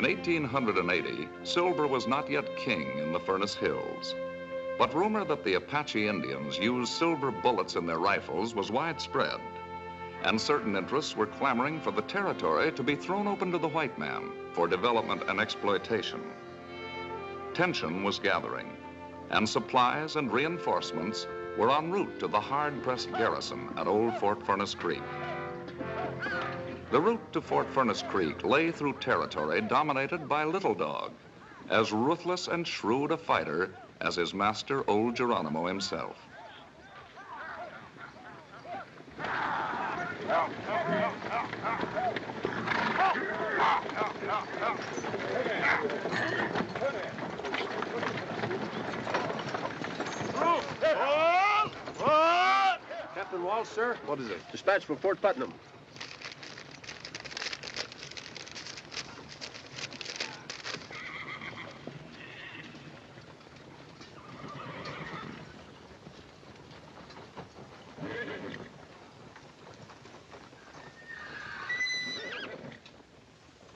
In 1880, silver was not yet king in the Furnace Hills. But rumor that the Apache Indians used silver bullets in their rifles was widespread, and certain interests were clamoring for the territory to be thrown open to the white man for development and exploitation. Tension was gathering, and supplies and reinforcements were en route to the hard-pressed garrison at Old Fort Furnace Creek. The route to Fort Furnace Creek lay through territory dominated by Little Dog, as ruthless and shrewd a fighter as his master, Old Geronimo himself. Captain Walsh, sir. What is it? Dispatch from Fort Putnam.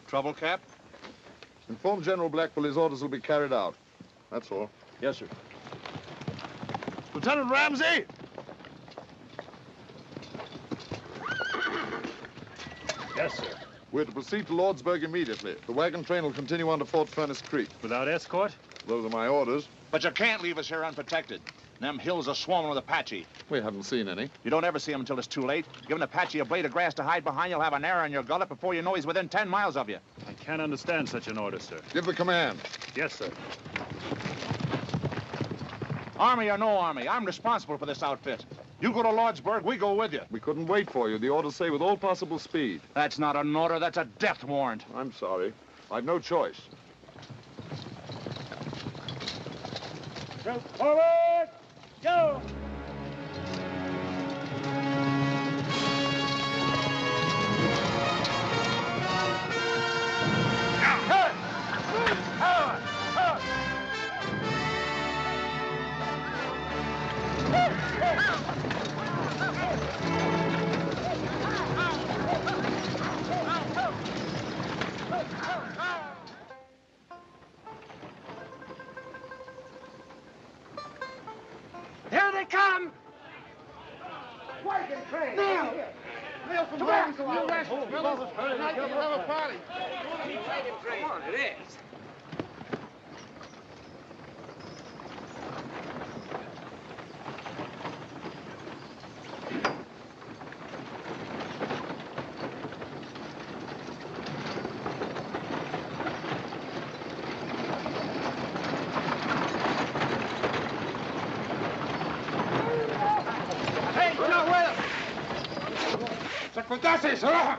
Trouble, Cap? Inform General Blackwell his orders will be carried out. That's all. Yes, sir. Lieutenant Ramsey! Yes, sir. We're to proceed to Lordsburg immediately. The wagon train will continue on to Fort Furnace Creek. Without escort? Those are my orders. But you can't leave us here unprotected. Them hills are swarming with Apache. We haven't seen any. You don't ever see them until it's too late. Give an Apache a blade of grass to hide behind, you'll have an arrow in your gullet before you know he's within 10 miles of you. I can't understand such an order, sir. Give the command. Yes, sir. Army or no army, I'm responsible for this outfit. You go to Lordsburg, we go with you. We couldn't wait for you. The orders say with all possible speed. That's not an order, that's a death warrant. I'm sorry. I've no choice. Forward! Go! Here they come! Wagon train! Now! Neil from Wales, you rascals, fellas! Tonight we'll have a party. Come on, it is. Sacrifices, huh?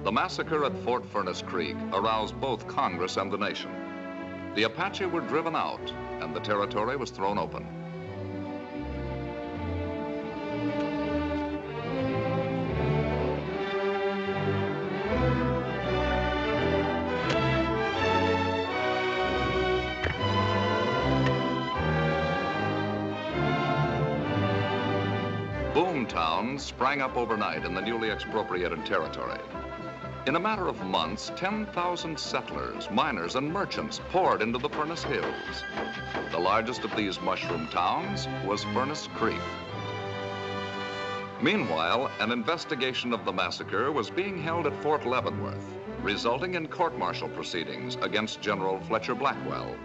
The massacre at Fort Furnace Creek aroused both Congress and the nation. The Apache were driven out, and the territory was thrown open. Boom towns sprang up overnight in the newly expropriated territory. In a matter of months, 10,000 settlers, miners, and merchants poured into the Furnace Hills. The largest of these mushroom towns was Furnace Creek. Meanwhile, an investigation of the massacre was being held at Fort Leavenworth, resulting in court-martial proceedings against General Fletcher Blackwell,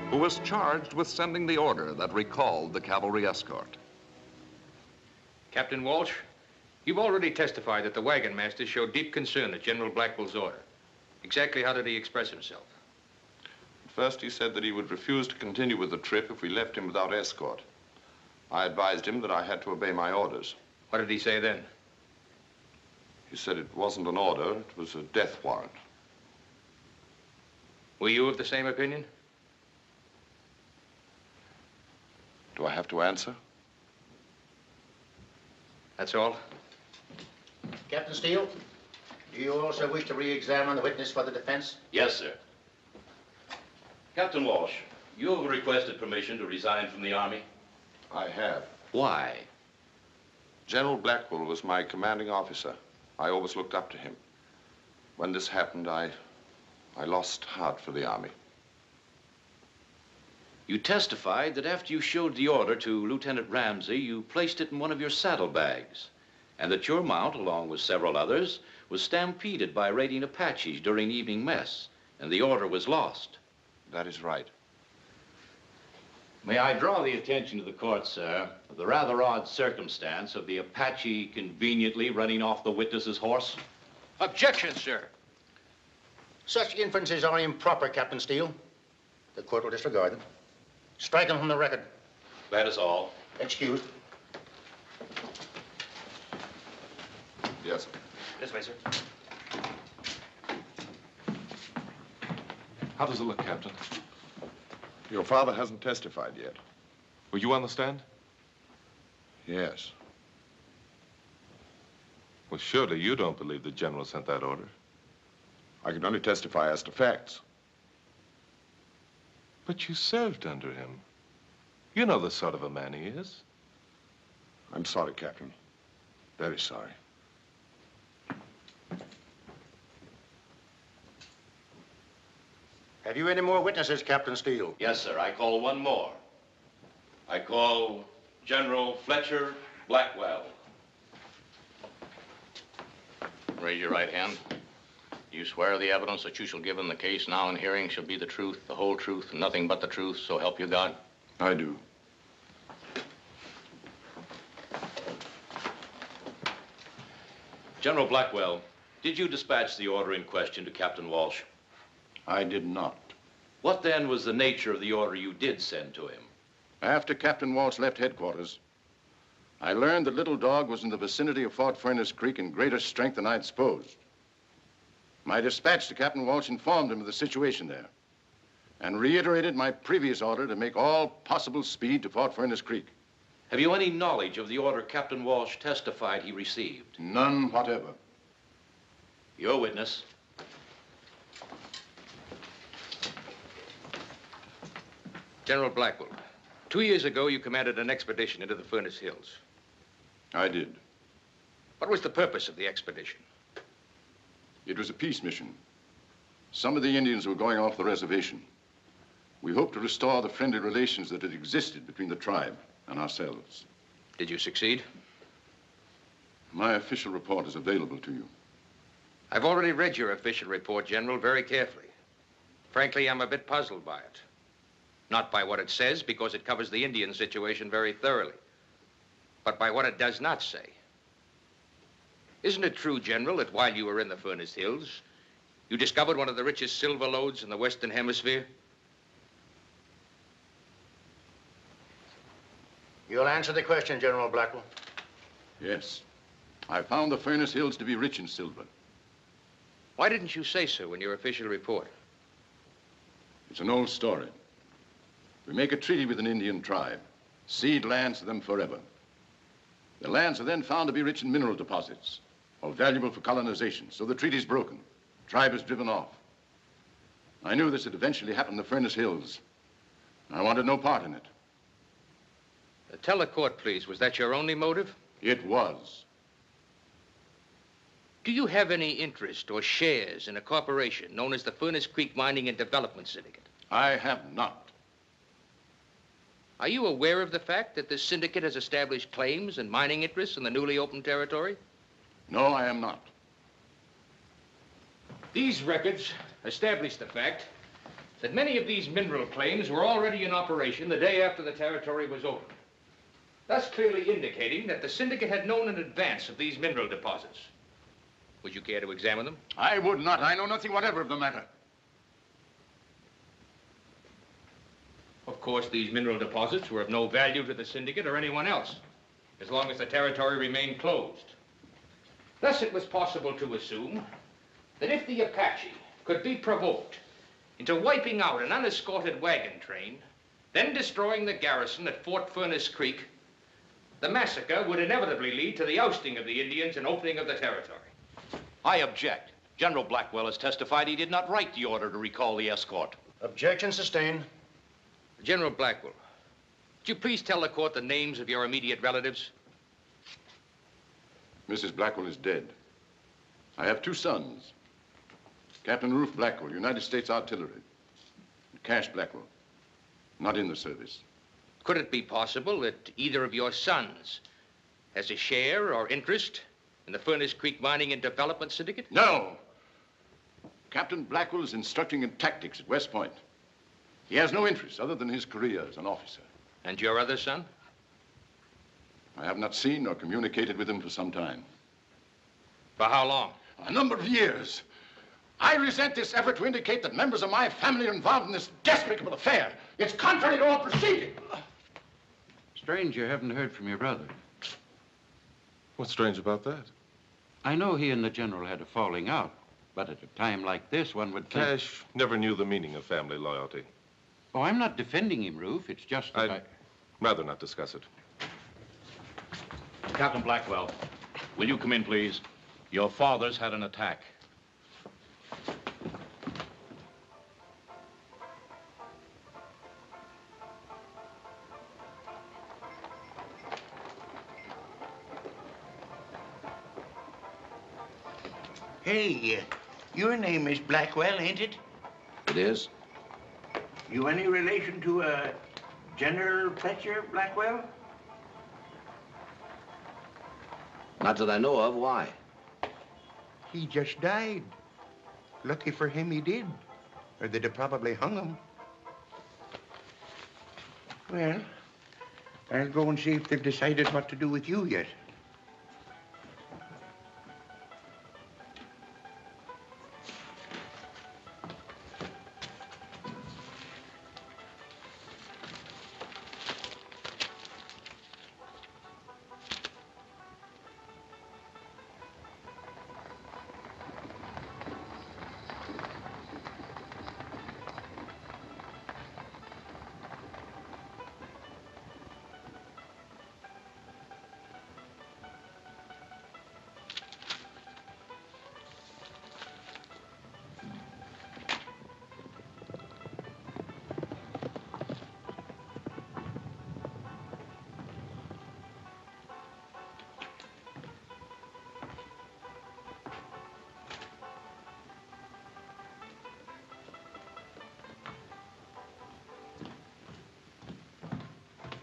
who was charged with sending the order that recalled the cavalry escort. Captain Walsh, you've already testified that the wagon master showed deep concern at General Blackwell's order. Exactly how did he express himself? First, he said that he would refuse to continue with the trip if we left him without escort. I advised him that I had to obey my orders. What did he say then? He said it wasn't an order, it was a death warrant. Were you of the same opinion? Do I have to answer? That's all? Captain Steele, do you also wish to re-examine the witness for the defense? Yes, sir. Captain Walsh, you have requested permission to resign from the Army? I have. Why? General Blackwell was my commanding officer. I always looked up to him. When this happened, I lost heart for the Army. You testified that after you showed the order to Lieutenant Ramsey, you placed it in one of your saddlebags, and that your mount, along with several others, was stampeded by raiding Apaches during evening mess, and the order was lost. That is right. May I draw the attention to the court, sir, of the rather odd circumstance of the Apache conveniently running off the witness's horse? Objection, sir. Such inferences are improper, Captain Steele. The court will disregard them. Strike them from the record. That is all. Excused. Yes, sir. This way, sir. How does it look, Captain? Your father hasn't testified yet. Will you understand? Yes. Well, surely you don't believe the general sent that order. I can only testify as to facts. But you served under him. You know the sort of a man he is. I'm sorry, Captain. Very sorry. Have you any more witnesses, Captain Steele? Yes, sir. I call one more. I call General Fletcher Blackwell. Raise your right hand. You swear the evidence that you shall give in the case now in hearing shall be the truth, the whole truth, and nothing but the truth, so help you God? I do. General Blackwell, did you dispatch the order in question to Captain Walsh? I did not. What then was the nature of the order you did send to him? After Captain Walsh left headquarters, I learned that Little Dog was in the vicinity of Fort Furnace Creek in greater strength than I'd supposed. My dispatch to Captain Walsh informed him of the situation there and reiterated my previous order to make all possible speed to Fort Furnace Creek. Have you any knowledge of the order Captain Walsh testified he received? None whatever. Your witness. General Blackwell, 2 years ago, you commanded an expedition into the Furnace Hills. I did. What was the purpose of the expedition? It was a peace mission. Some of the Indians were going off the reservation. We hoped to restore the friendly relations that had existed between the tribe and ourselves. Did you succeed? My official report is available to you. I've already read your official report, General, very carefully. Frankly, I'm a bit puzzled by it. Not by what it says, because it covers the Indian situation very thoroughly, but by what it does not say. Isn't it true, General, that while you were in the Furnace Hills, you discovered one of the richest silver lodes in the Western Hemisphere? You'll answer the question, General Blackwell. Yes. I found the Furnace Hills to be rich in silver. Why didn't you say so in your official report? It's an old story. We make a treaty with an Indian tribe, cede lands to them forever. The lands are then found to be rich in mineral deposits, or valuable for colonization, so the treaty's broken. The tribe is driven off. I knew this would eventually happen in the Furnace Hills. I wanted no part in it. Tell the court, please, was that your only motive? It was. Do you have any interest or shares in a corporation known as the Furnace Creek Mining and Development Syndicate? I have not. Are you aware of the fact that this syndicate has established claims and mining interests in the newly opened territory? No, I am not. These records establish the fact that many of these mineral claims were already in operation the day after the territory was opened, thus clearly indicating that the syndicate had known in advance of these mineral deposits. Would you care to examine them? I would not. I know nothing whatever of the matter. Of course, these mineral deposits were of no value to the syndicate or anyone else, as long as the territory remained closed. Thus, it was possible to assume that if the Apache could be provoked into wiping out an unescorted wagon train, then destroying the garrison at Fort Furnace Creek, the massacre would inevitably lead to the ousting of the Indians and opening of the territory. I object. General Blackwell has testified he did not write the order to recall the escort. Objection sustained. General Blackwell, would you please tell the court the names of your immediate relatives? Mrs. Blackwell is dead. I have 2 sons. Captain Ruth Blackwell, United States Artillery. And Cash Blackwell, not in the service. Could it be possible that either of your sons has a share or interest in the Furnace Creek Mining and Development Syndicate? No. Captain Blackwell is instructing in tactics at West Point. He has no interest other than his career as an officer. And your other son? I have not seen or communicated with him for some time. For how long? A number of years. I resent this effort to indicate that members of my family are involved in this despicable affair. It's contrary to all proceeding. Strange you haven't heard from your brother. What's strange about that? I know he and the general had a falling out, but at a time like this, one would think... Cash never knew the meaning of family loyalty. Oh, I'm not defending him, Ruth. It's just that I'd rather not discuss it. Captain Blackwell, will you come in, please? Your father's had an attack. Hey, your name is Blackwell, ain't it? It is? You any relation to General Fletcher Blackwell? Not that I know of. Why? He just died. Lucky for him he did, or they'd have probably hung him. Well, I'll go and see if they've decided what to do with you yet.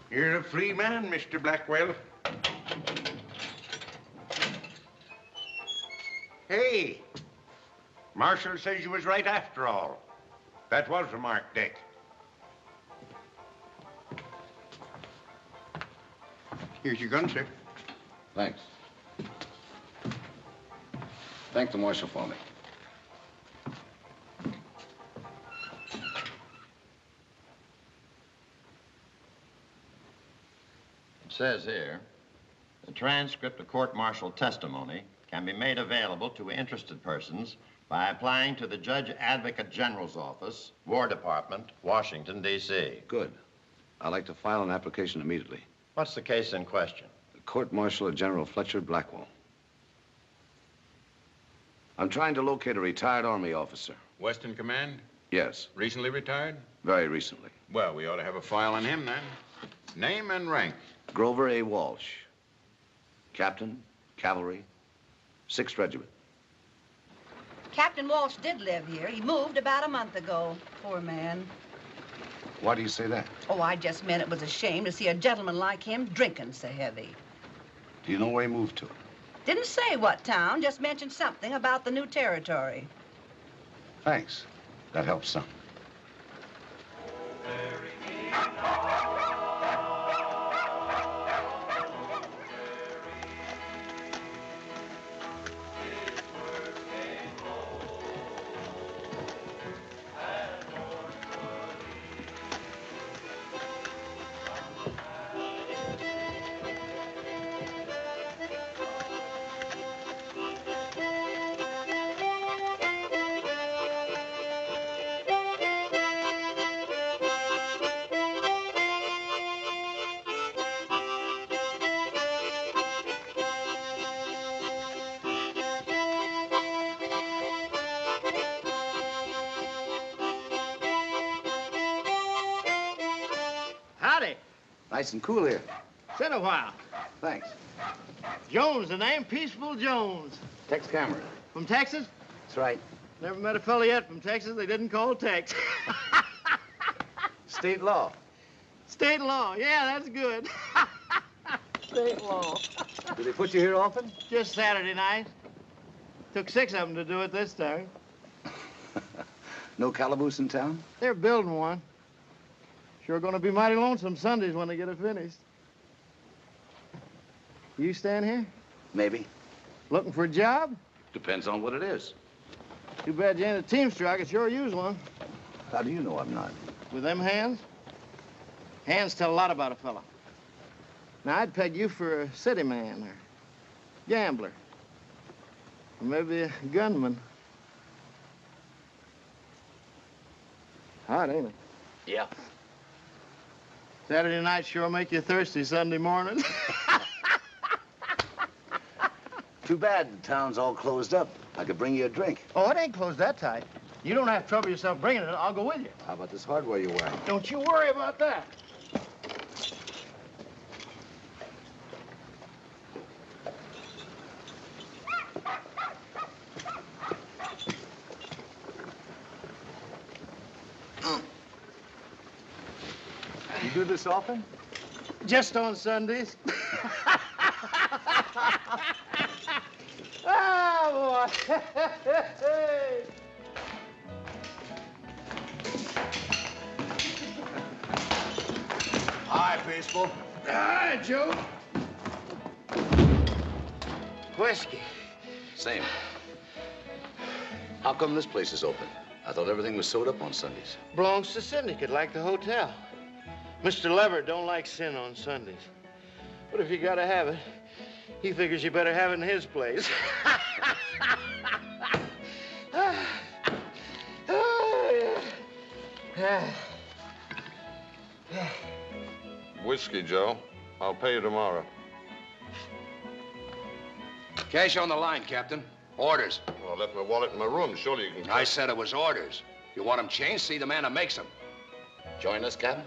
You're a free man, Mr. Blackwell. Hey, Marshal says you was right after all. That was a marked deck. Here's your gun, sir. Thanks. Thank the marshal for me. It says here, the transcript of court-martial testimony can be made available to interested persons by applying to the Judge Advocate General's Office, War Department, Washington, D.C. Good. I'd like to file an application immediately. What's the case in question? The court-martial of General Fletcher Blackwell. I'm trying to locate a retired Army officer. Western Command? Yes. Recently retired? Very recently. Well, we ought to have a file on him then. Name and rank? Grover A. Walsh. Captain, Cavalry, 6th Regiment. Captain Walsh did live here. He moved about a month ago. Poor man. Why do you say that? Oh, I just meant it was a shame to see a gentleman like him drinking so heavy. Do you know where he moved to? Didn't say what town, just mentioned something about the new territory. Thanks. That helps some. Howdy. Nice and cool here. Sit a while. Thanks. Jones, the name? Peaceful Jones. Tex Cameron. From Texas? That's right. Never met a fella yet from Texas they didn't call Tex. State law. State law. Yeah, that's good. State law. Do they put you here often? Just Saturday night. Took 6 of them to do it this time. No calaboose in town? They're building one. Sure gonna be mighty lonesome Sundays when they get it finished. You staying here? Maybe. Looking for a job? Depends on what it is. Too bad you ain't a teamster. I could sure use one. How do you know I'm not? With them hands? Hands tell a lot about a fella. Now, I'd peg you for a city man or gambler. Or maybe a gunman. Hot, ain't it? Yeah. Saturday night sure make you thirsty Sunday morning. Too bad the town's all closed up. I could bring you a drink. Oh, it ain't closed that tight. You don't have to trouble yourself bringing it. I'll go with you. How about this hardware you're wearing? Don't you worry about that. You do this often? Just on Sundays. Oh, boy. Hi, Peaceful. Hi, Joe. Whiskey. Same. How come this place is open? I thought everything was sewed up on Sundays. Belongs to syndicate, like the hotel. Mr. Lever don't like sin on Sundays. But if you gotta have it, he figures you better have it in his place. Whiskey, Joe. I'll pay you tomorrow. Cash on the line, Captain. Orders. Well, I left my wallet in my room. Surely you can... I said it was orders. You want them changed? See the man that makes them. Join us, Captain?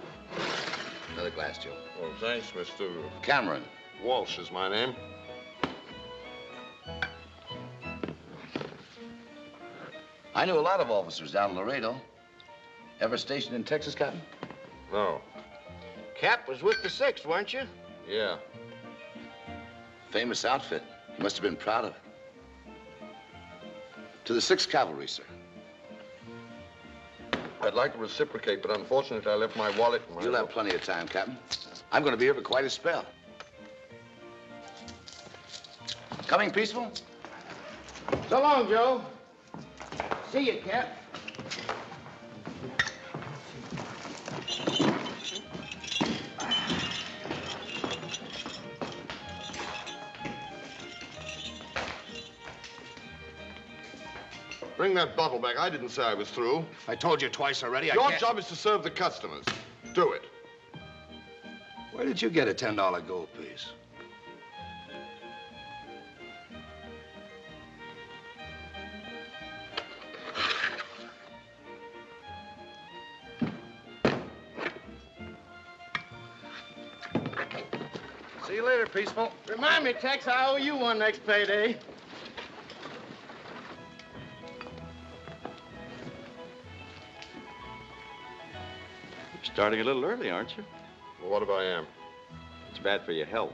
Another glass, Joe. Well, thanks, Mr. Cameron. Walsh is my name. I knew a lot of officers down in Laredo. Ever stationed in Texas, Captain? No. Cap was with the 6th, weren't you? Yeah. Famous outfit. You must have been proud of it. To the 6th Cavalry, sir. I'd like to reciprocate, but unfortunately I left my wallet in my... You'll have plenty of time, Captain. I'm going to be here for quite a spell. Coming, Peaceful? So long, Joe. See you, Cap. Bring that bottle back. I didn't say I was through. I told you twice already. Your job is to serve the customers. Do it. Where did you get a $10 gold piece? See you later, Peaceful. Remind me, Tex, I owe you one next payday. You're starting a little early, aren't you? Well, what if I am? It's bad for your health.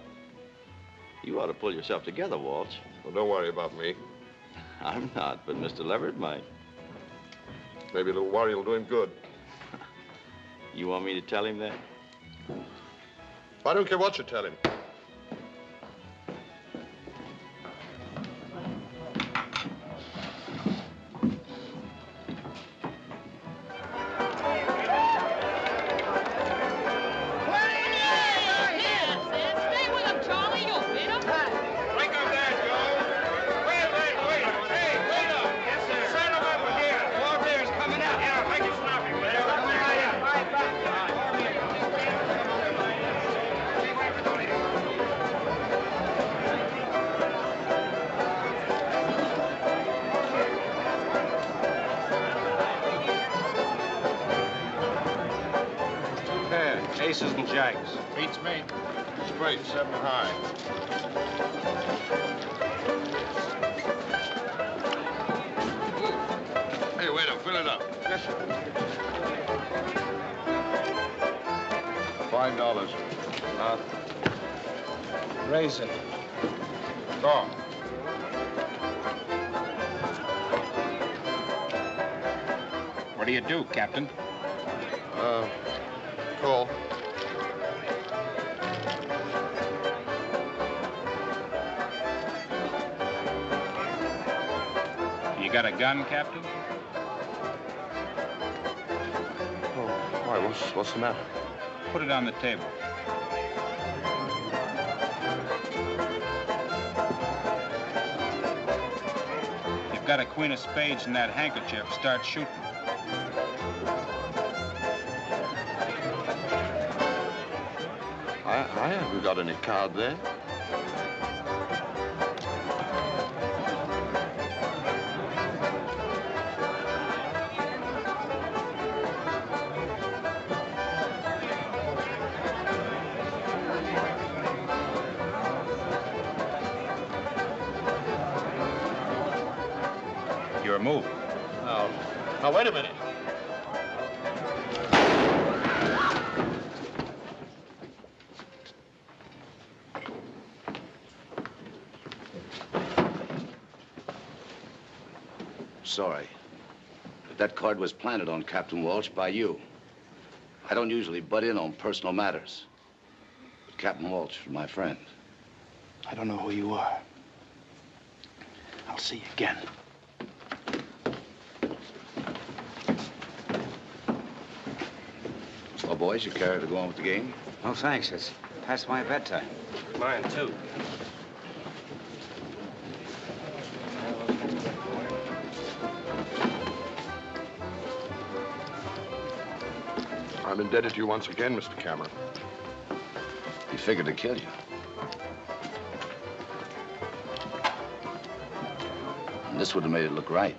You ought to pull yourself together, Walsh. Well, don't worry about me. I'm not, but Mr. Leverett might. Maybe a little worry will do him good. You want me to tell him that? I don't care what you tell him. Aces and jacks. Beats me. Straight, 7 high. Hey, waiter, fill it up. Yes, sir. $5. Raise it. Go. What do you do, Captain? Call. You got a gun, Captain? Oh, why, what's the matter? Put it on the table. You've got a queen of spades in that handkerchief. Start shooting. I haven't got any card there. You're moving. Now, wait a minute. Sorry, but that card was planted on Captain Walsh by you. I don't usually butt in on personal matters. But Captain Walsh is my friend. I don't know who you are. I'll see you again. Well, boys, you care to go on with the game? No, thanks. It's past my bedtime. Mine, too. I'm indebted to you once again, Mr. Cameron. He figured to kill you. And this would have made it look right.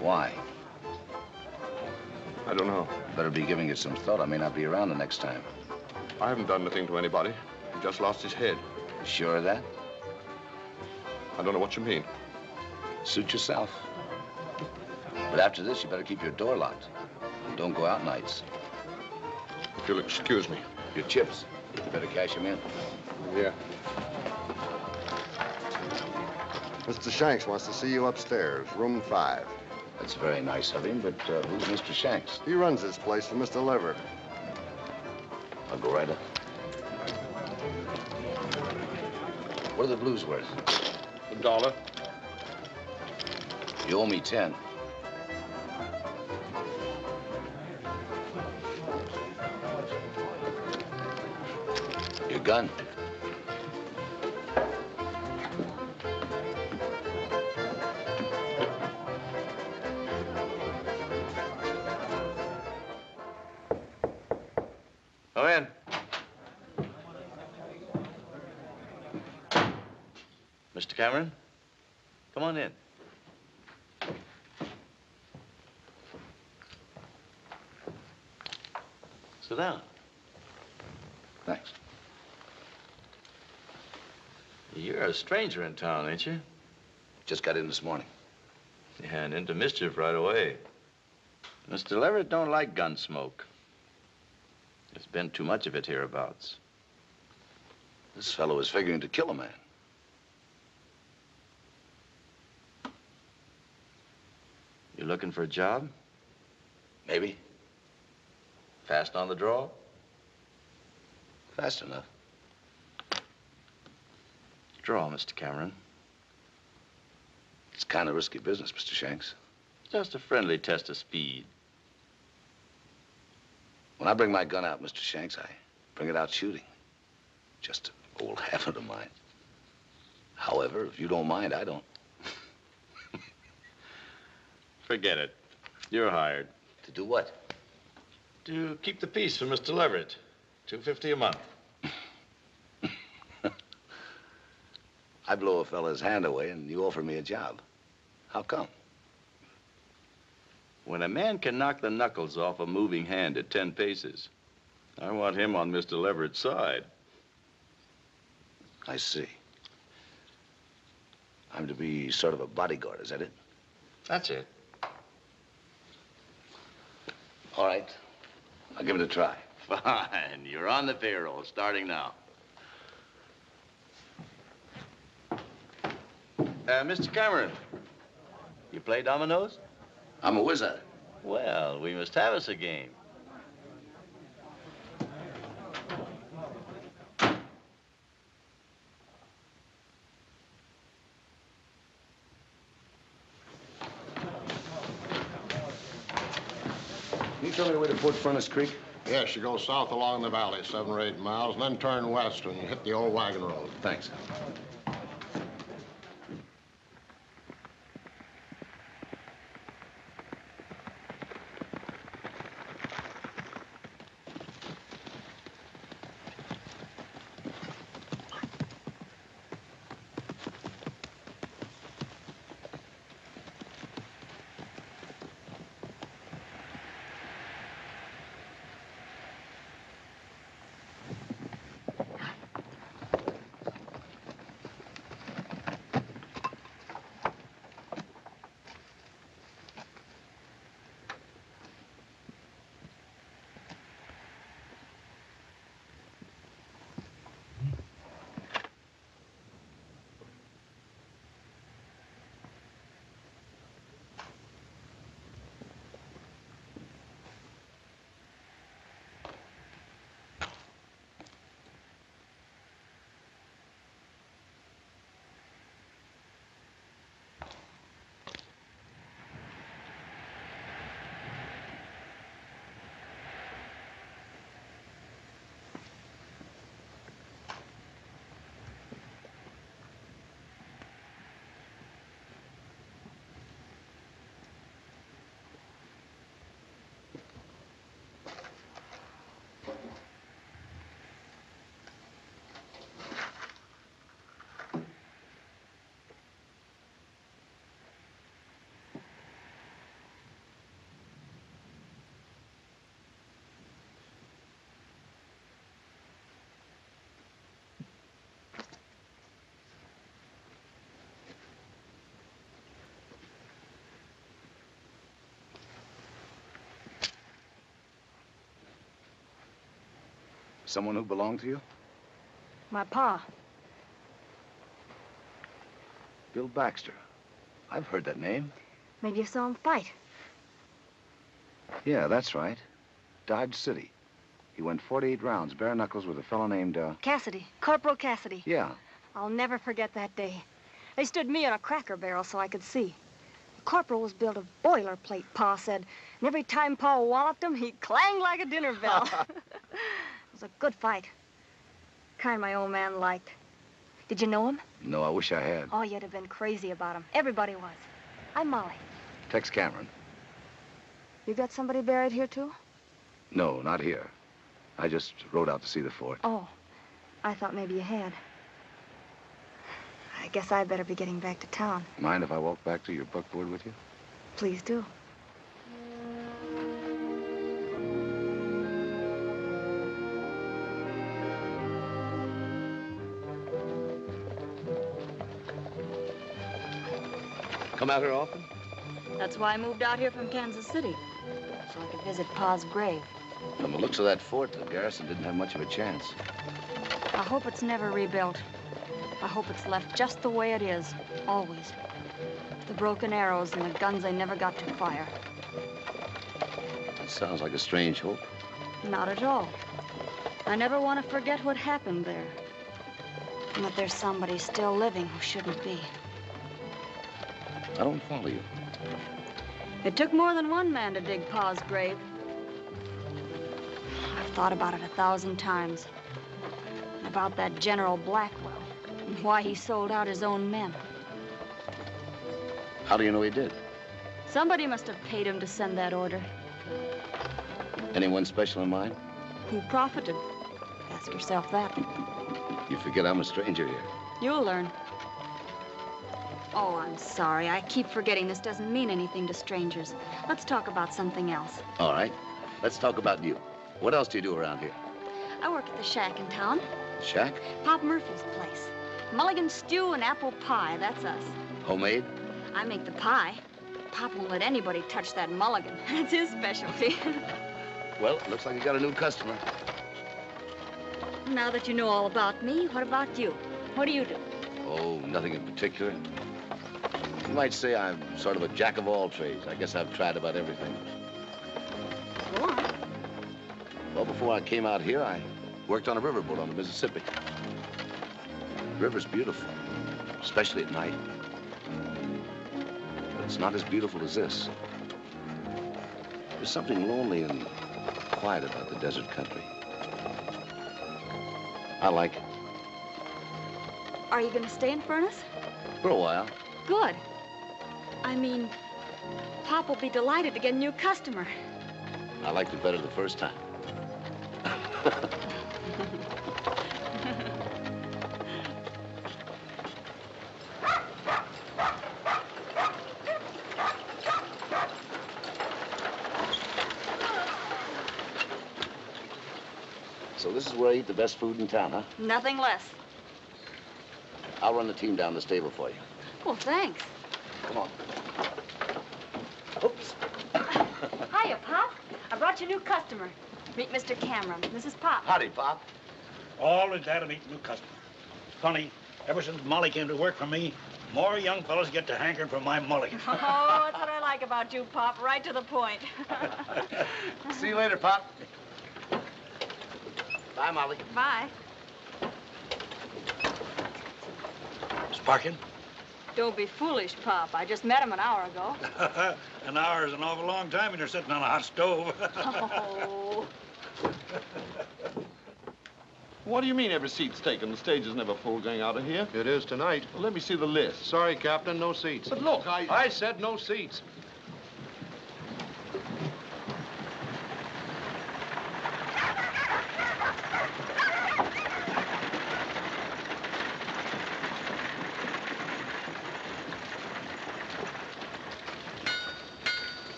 Why? I don't know. Better be giving it some thought. I may not be around the next time. I haven't done anything to anybody. He just lost his head. You sure of that? I don't know what you mean. Suit yourself. But after this, you better keep your door locked. And don't go out nights. If you'll excuse me. Your chips. You better cash them in. Yeah. Mr. Shanks wants to see you upstairs, room 5. That's very nice of him, but who's Mr. Shanks? He runs this place for Mr. Leverett. I'll go right up. What are the blues worth? $1. You owe me 10. Your gun. Go in. Mr. Cameron, come on in. Sit down. Thanks. You're a stranger in town, ain't you? Just got in this morning. Yeah, and into mischief right away. Mr. Leverett don't like gun smoke. There's been too much of it hereabouts. This fellow is figuring to kill a man. You looking for a job? Maybe. Fast on the draw? Fast enough. Draw, Mr. Cameron. It's kind of risky business, Mr. Shanks. Just a friendly test of speed. When I bring my gun out, Mr. Shanks, I bring it out shooting. Just an old habit of mine. However, if you don't mind, I don't. Forget it. You're hired. To do what? To keep the peace for Mr. Leverett. $250 a month. I blow a fella's hand away and you offer me a job. How come? When a man can knock the knuckles off a moving hand at 10 paces, I want him on Mr. Leverett's side. I see. I'm to be sort of a bodyguard, is that it? That's it. All right. I'll give it a try. Fine. You're on the payroll, starting now. Mr. Cameron, you play dominoes? I'm a wizard. Well, we must have us a game. Can you tell me the way to Fort Furnace Creek? Yes, you go south along the valley, 7 or 8 miles, and then turn west when you hit the old wagon road. Thanks. Someone who belonged to you? My pa. Bill Baxter. I've heard that name. Maybe you saw him fight. Yeah, that's right. Dodge City. He went 48 rounds, bare knuckles, with a fellow named, Cassidy. Corporal Cassidy. Yeah. I'll never forget that day. They stood me on a cracker barrel so I could see. The corporal was built of boilerplate, Pa said. And every time Pa walloped him, he clanged like a dinner bell. It was a good fight. Kind my old man liked. Did you know him? No, I wish I had. Oh, you'd have been crazy about him. Everybody was. I'm Molly. Tex Cameron. You got somebody buried here, too? No, not here. I just rode out to see the fort. Oh, I thought maybe you had. I guess I'd better be getting back to town. Mind if I walk back to your buckboard with you? Please do. Come out here often? That's why I moved out here from Kansas City, so I could visit Pa's grave. From the looks of that fort, the garrison didn't have much of a chance. I hope it's never rebuilt. I hope it's left just the way it is, always. The broken arrows and the guns they never got to fire. That sounds like a strange hope. Not at all. I never want to forget what happened there. And that there's somebody still living who shouldn't be. I don't follow you. It took more than one man to dig Pa's grave. I've thought about it 1,000 times. About that General Blackwell and why he sold out his own men. How do you know he did? Somebody must have paid him to send that order. Anyone special in mind? Who profited? Ask yourself that. You forget I'm a stranger here. You'll learn. Oh, I'm sorry. I keep forgetting this doesn't mean anything to strangers. Let's talk about something else. All right. Let's talk about you. What else do you do around here? I work at the shack in town. Shack? Pop Murphy's place. Mulligan stew and apple pie, that's us. Homemade? I make the pie. Pop won't let anybody touch that mulligan. That's his specialty. Well, looks like you got a new customer. Now that you know all about me, what about you? What do you do? Oh, nothing in particular. You might say I'm sort of a jack of all trades. I guess I've tried about everything. Go on. Well, before I came out here, I worked on a riverboat on the Mississippi. The river's beautiful, especially at night. But it's not as beautiful as this. There's something lonely and quiet about the desert country. I like it. Are you going to stay in Furnace? For a while. Good. I mean, Pop will be delighted to get a new customer. I liked it better the first time. So this is where I eat the best food in town, huh? Nothing less. I'll run the team down the stable for you. Well, thanks. Come on. Oops. Hiya, Pop. I brought you a new customer. Meet Mr. Cameron. This is Pop. Howdy, Pop. Always glad to meet a new customer. Funny, ever since Molly came to work for me, more young fellas get to hankering for my mulligan. Oh, that's what I like about you, Pop. Right to the point. See you later, Pop. Bye, Molly. Bye. Sparkin? Don't be foolish, Pop. I just met him an hour ago. An hour is an awful long time when you're sitting on a hot stove. Oh. What do you mean every seat's taken? The stage is never full going out of here. It is tonight. Well, let me see the list. Sorry, Captain, no seats. But look, I said no seats.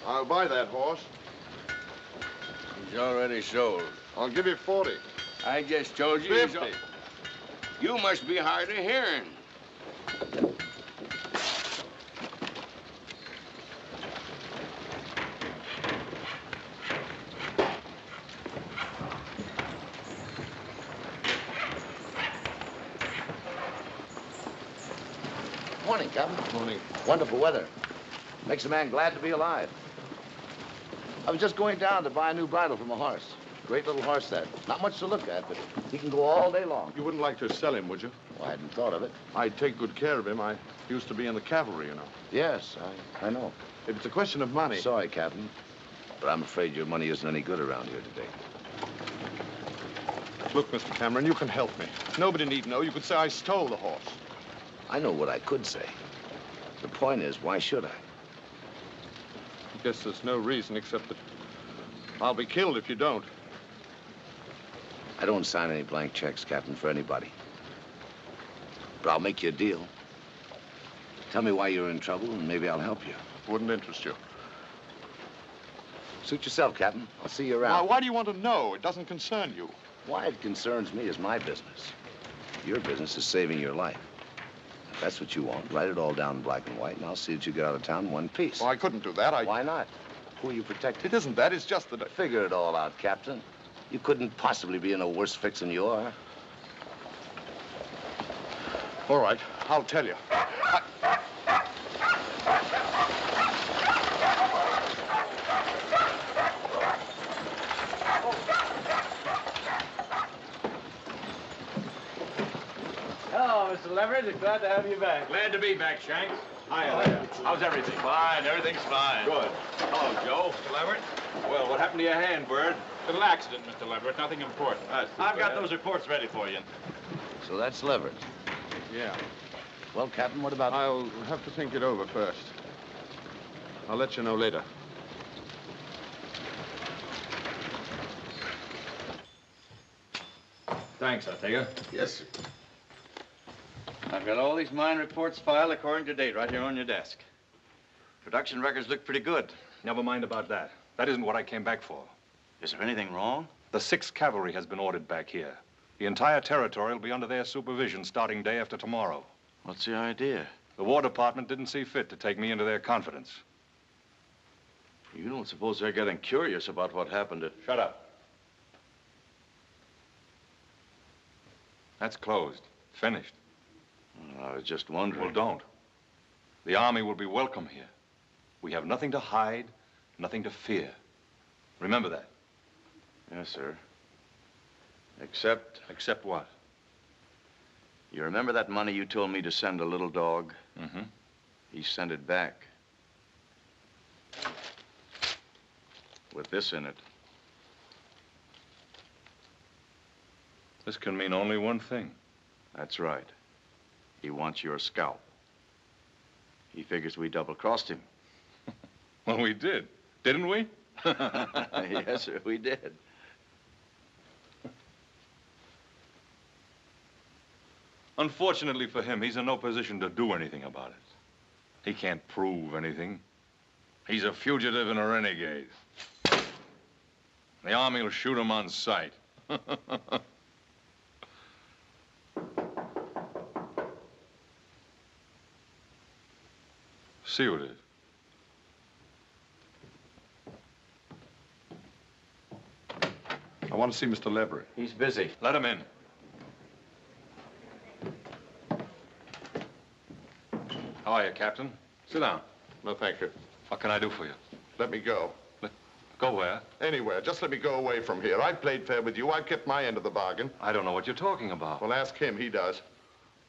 I'll buy that horse. He's already sold. I'll give you 40. I just told you. 50. You must be hard of hearing. Morning, Captain. Morning. Wonderful weather. Makes a man glad to be alive. I was just going down to buy a new bridle from a horse. Great little horse, that. Not much to look at, but he can go all day long. You wouldn't like to sell him, would you? Well, I hadn't thought of it. I'd take good care of him. I used to be in the cavalry, you know. Yes, I know. If it's a question of money... Sorry, Captain, but I'm afraid your money isn't any good around here today. Look, Mr. Cameron, you can help me. Nobody need know. You could say I stole the horse. I know what I could say. The point is, why should I? I guess there's no reason except that I'll be killed if you don't. I don't sign any blank checks, Captain, for anybody. But I'll make you a deal. Tell me why you're in trouble, and maybe I'll help you. Wouldn't interest you. Suit yourself, Captain. I'll see you around. Why do you want to know? It doesn't concern you. Why it concerns me is my business. Your business is saving your life. If that's what you want, write it all down in black and white, and I'll see that you get out of town in one piece. Well, I couldn't do that. Why not? Who are you protecting? It isn't that. It's just that Figure it all out, Captain. You couldn't possibly be in a worse fix than you are. All right, I'll tell you. Hello, Mr. Leverett. Glad to have you back. Glad to be back, Shanks. Hiya. How's everything? Fine. Everything's fine. Good. Hello, Joe. Mr. Leverett. Well, what happened to your hand, Bird? Little accident, Mr. Leverett. Nothing important. I've got those reports ready for you. So that's Leverett. Yeah. Well, Captain, what about... I'll have to think it over first. I'll let you know later. Thanks, Ortega. Yes, sir. I've got all these mine reports filed according to date right here on your desk. Production records look pretty good. Never mind about that. That isn't what I came back for. Is there anything wrong? The 6th Cavalry has been ordered back here. The entire territory will be under their supervision starting day after tomorrow. What's the idea? The War Department didn't see fit to take me into their confidence. You don't suppose they're getting curious about what happened at... Shut up. That's closed. Finished. I was just wondering. Well, don't. The Army will be welcome here. We have nothing to hide, nothing to fear. Remember that. Yes, sir. Except... Except what? You remember that money you told me to send a little dog? Mm-hmm. He sent it back. With this in it. This can mean only one thing. That's right. He wants your scalp. He figures we double-crossed him. Well, we did, didn't we? Yes, sir, we did. Unfortunately for him, he's in no position to do anything about it. He can't prove anything. He's a fugitive and a renegade. The Army will shoot him on sight. See who it is. I want to see Mr. Leverett. He's busy. Let him in. How are you, Captain? Sit down. No, thank you. What can I do for you? Let me go. Go where? Anywhere. Just let me go away from here. I've played fair with you. I've kept my end of the bargain. I don't know what you're talking about. Well, ask him. He does.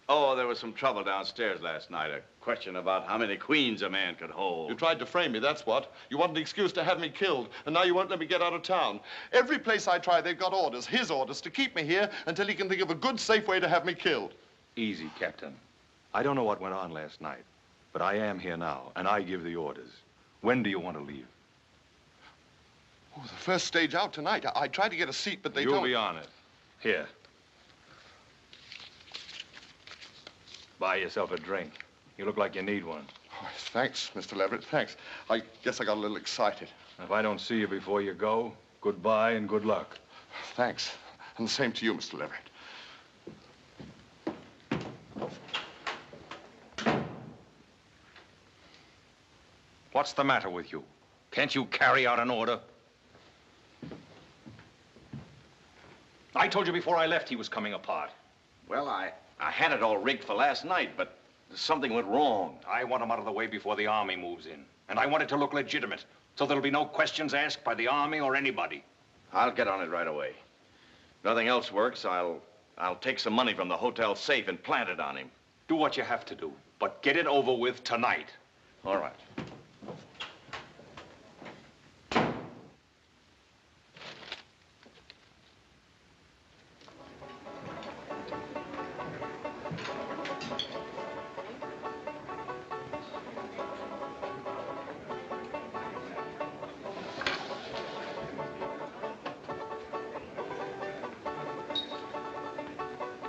Oh, there was some trouble downstairs last night. A question about how many queens a man could hold. You tried to frame me, that's what. You wanted an excuse to have me killed, and now you won't let me get out of town. Every place I try, they've got orders, his orders, to keep me here until he can think of a good, safe way to have me killed. Easy, Captain. I don't know what went on last night, but I am here now, and I give the orders. When do you want to leave? Oh, the first stage out tonight. I tried to get a seat, but they don't... You'll be on it. Here. Buy yourself a drink. You look like you need one. Oh, thanks, Mr. Leverett, thanks. I guess I got a little excited. If I don't see you before you go, goodbye and good luck. Thanks. And the same to you, Mr. Leverett. What's the matter with you? Can't you carry out an order? I told you before I left he was coming apart. Well, I had it all rigged for last night, but something went wrong. I want him out of the way before the Army moves in. And I want it to look legitimate, so there'll be no questions asked by the Army or anybody. I'll get on it right away. If nothing else works, I'll take some money from the hotel safe and plant it on him. Do what you have to do, but get it over with tonight. All right.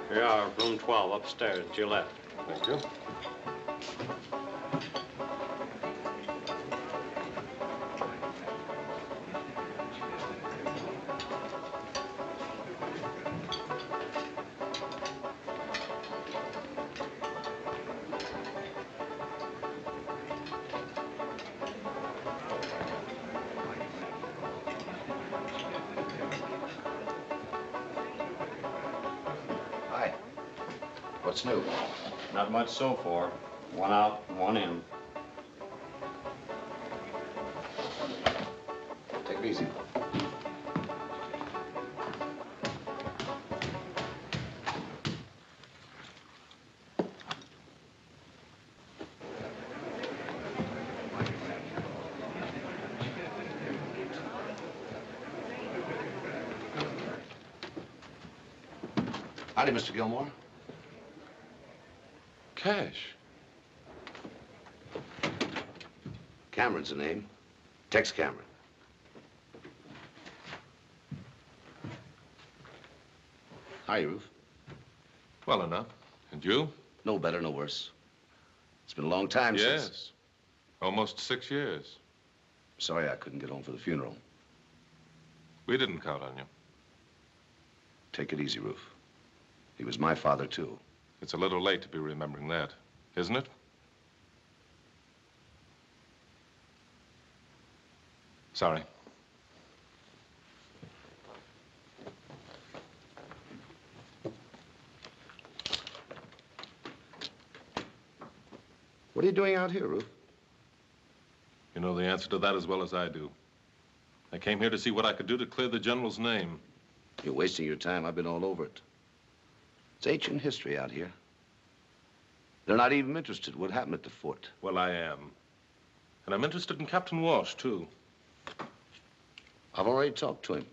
Here you are, room 12, upstairs, to your left. Thank you. What's new? Not much so far. One out and one in. Take it easy. Howdy, Mr. Gilmore. Cash. Cameron's the name. Tex Cameron. Hi, Ruth. Well enough. And you? No better, no worse. It's been a long time since... Yes. Almost 6 years. Sorry I couldn't get home for the funeral. We didn't count on you. Take it easy, Ruth. He was my father, too. It's a little late to be remembering that, isn't it? Sorry. What are you doing out here, Ruth? You know the answer to that as well as I do. I came here to see what I could do to clear the general's name. You're wasting your time. I've been all over it. It's ancient history out here. They're not even interested in what happened at the fort. Well, I am. And I'm interested in Captain Walsh, too. I've already talked to him.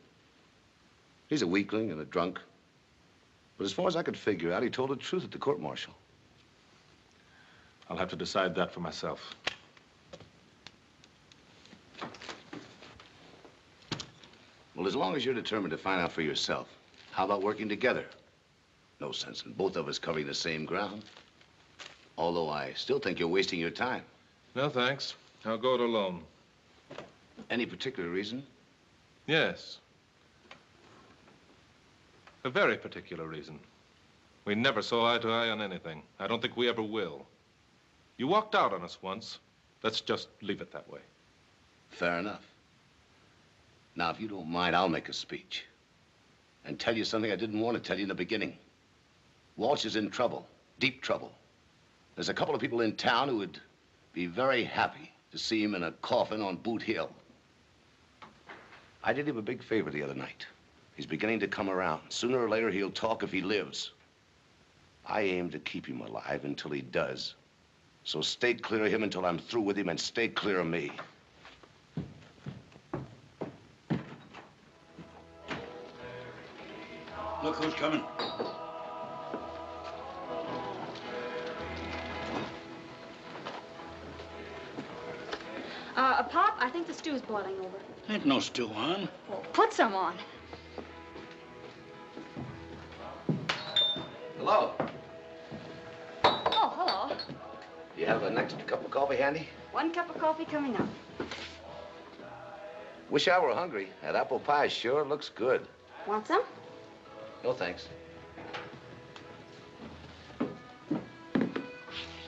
He's a weakling and a drunk. But as far as I could figure out, he told the truth at the court-martial. I'll have to decide that for myself. Well, as long as you're determined to find out for yourself, how about working together? No sense in both of us covering the same ground. Although I still think you're wasting your time. No, thanks. I'll go it alone. Any particular reason? Yes. A very particular reason. We never saw eye to eye on anything. I don't think we ever will. You walked out on us once. Let's just leave it that way. Fair enough. Now, if you don't mind, I'll make a speech. And tell you something I didn't want to tell you in the beginning. Walsh is in trouble, deep trouble. There's a couple of people in town who would be very happy to see him in a coffin on Boot Hill. I did him a big favor the other night. He's beginning to come around. Sooner or later, he'll talk if he lives. I aim to keep him alive until he does. So stay clear of him until I'm through with him, and stay clear of me. Look who's coming. Pop, I think the stew's boiling over. Ain't no stew on. Well, put some on. Hello. Oh, hello. You have the next cup of coffee handy? 1 cup of coffee coming up. Wish I were hungry. That apple pie sure looks good. Want some? No, thanks.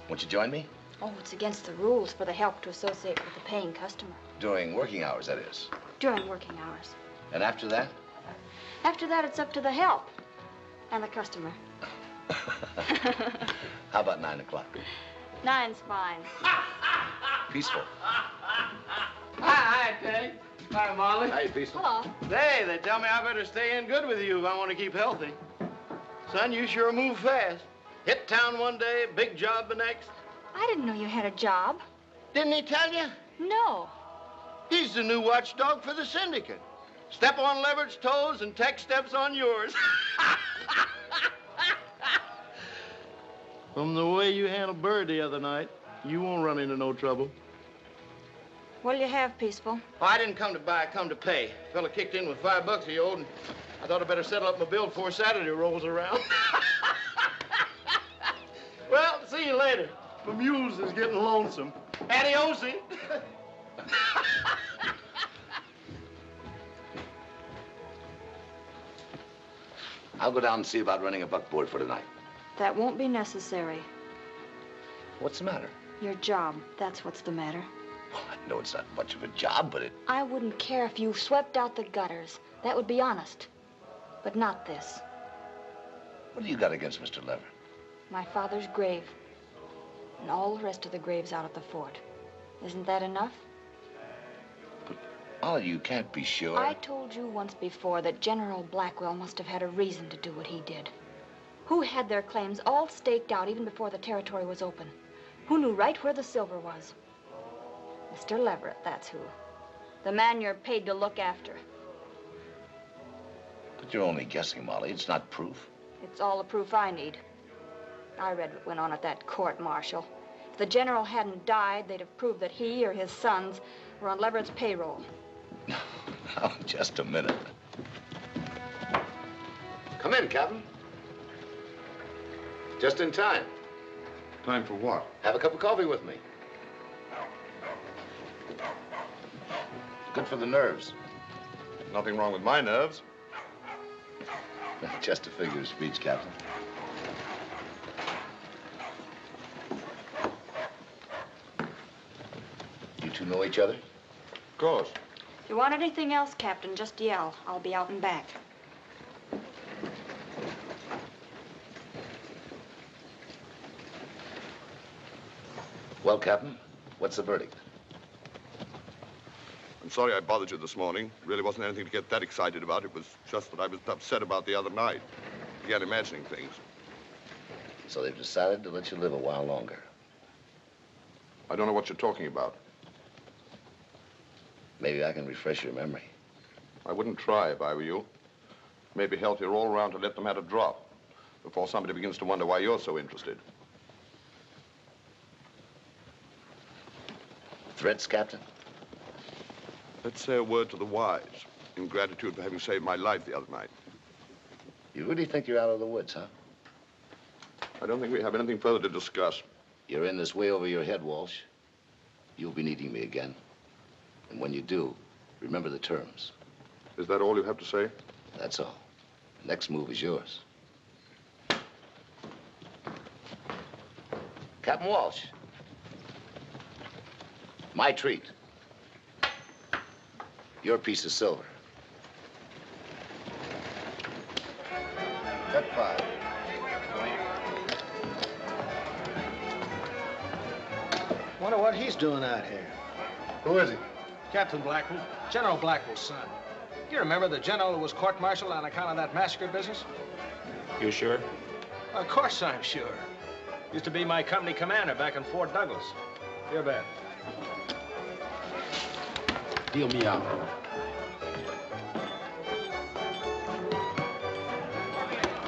Won't you join me? Oh, it's against the rules for the help to associate with the paying customer. During working hours, that is. During working hours. And after that? After that, it's up to the help and the customer. How about 9 o'clock? 9's fine. Peaceful. Hi, Teddy. Hi, Molly. Hi, Peaceful. Hello. Hey, they tell me I better stay in good with you if I want to keep healthy. Son, you sure move fast. Hit town one day, big job the next. I didn't know you had a job. Didn't he tell you? No. He's the new watchdog for the syndicate. Step on Levert's toes and Tex steps on yours. From the way you handled Bird the other night, you won't run into no trouble. What'll you have, Peaceful? Oh, I didn't come to buy, I come to pay. Fella kicked in with $5 he owed, and I thought I'd better settle up my bill before Saturday rolls around. Well, see you later. My muse is getting lonesome. Adiosi. I'll go down and see about running a buckboard for tonight. That won't be necessary. What's the matter? Your job, that's what's the matter. Well, I know it's not much of a job, but it... I wouldn't care if you swept out the gutters. That would be honest. But not this. What do you got against Mr. Leverett? My father's grave. And all the rest of the graves out at the fort. Isn't that enough? Molly, you can't be sure. I told you once before that General Blackwell must have had a reason to do what he did. Who had their claims all staked out even before the territory was open? Who knew right where the silver was? Mr. Leverett, that's who. The man you're paid to look after. But you're only guessing, Molly. It's not proof. It's all the proof I need. I read what went on at that court-martial. If the general hadn't died, they'd have proved that he or his sons were on Leverett's payroll. Now, just a minute. Come in, Captain. Just in time. Time for what? Have a cup of coffee with me. Good for the nerves. Nothing wrong with my nerves. Just a figure of speech, Captain. You two know each other? Of course. If you want anything else, Captain, just yell. I'll be out and back. Well, Captain, what's the verdict? I'm sorry I bothered you this morning. Really wasn't anything to get that excited about. It was just that I was upset about the other night. Began imagining things. So they've decided to let you live a while longer. I don't know what you're talking about. Maybe I can refresh your memory. I wouldn't try if I were you. Maybe healthier all around to let the matter drop before somebody begins to wonder why you're so interested. Threats, Captain? Let's say a word to the wise in gratitude for having saved my life the other night. You really think you're out of the woods, huh? I don't think we have anything further to discuss. You're in this way over your head, Walsh. You'll be needing me again. And when you do, remember the terms. Is that all you have to say? That's all. The next move is yours. Captain Walsh. My treat. Your piece of silver. Cut 5. Wonder what he's doing out here. Who is he? Captain Blackwell, General Blackwell's son. Do you remember the general who was court-martialed on account of that massacre business? You sure? Of course I'm sure. Used to be my company commander back in Fort Douglas. You bet. Deal me out.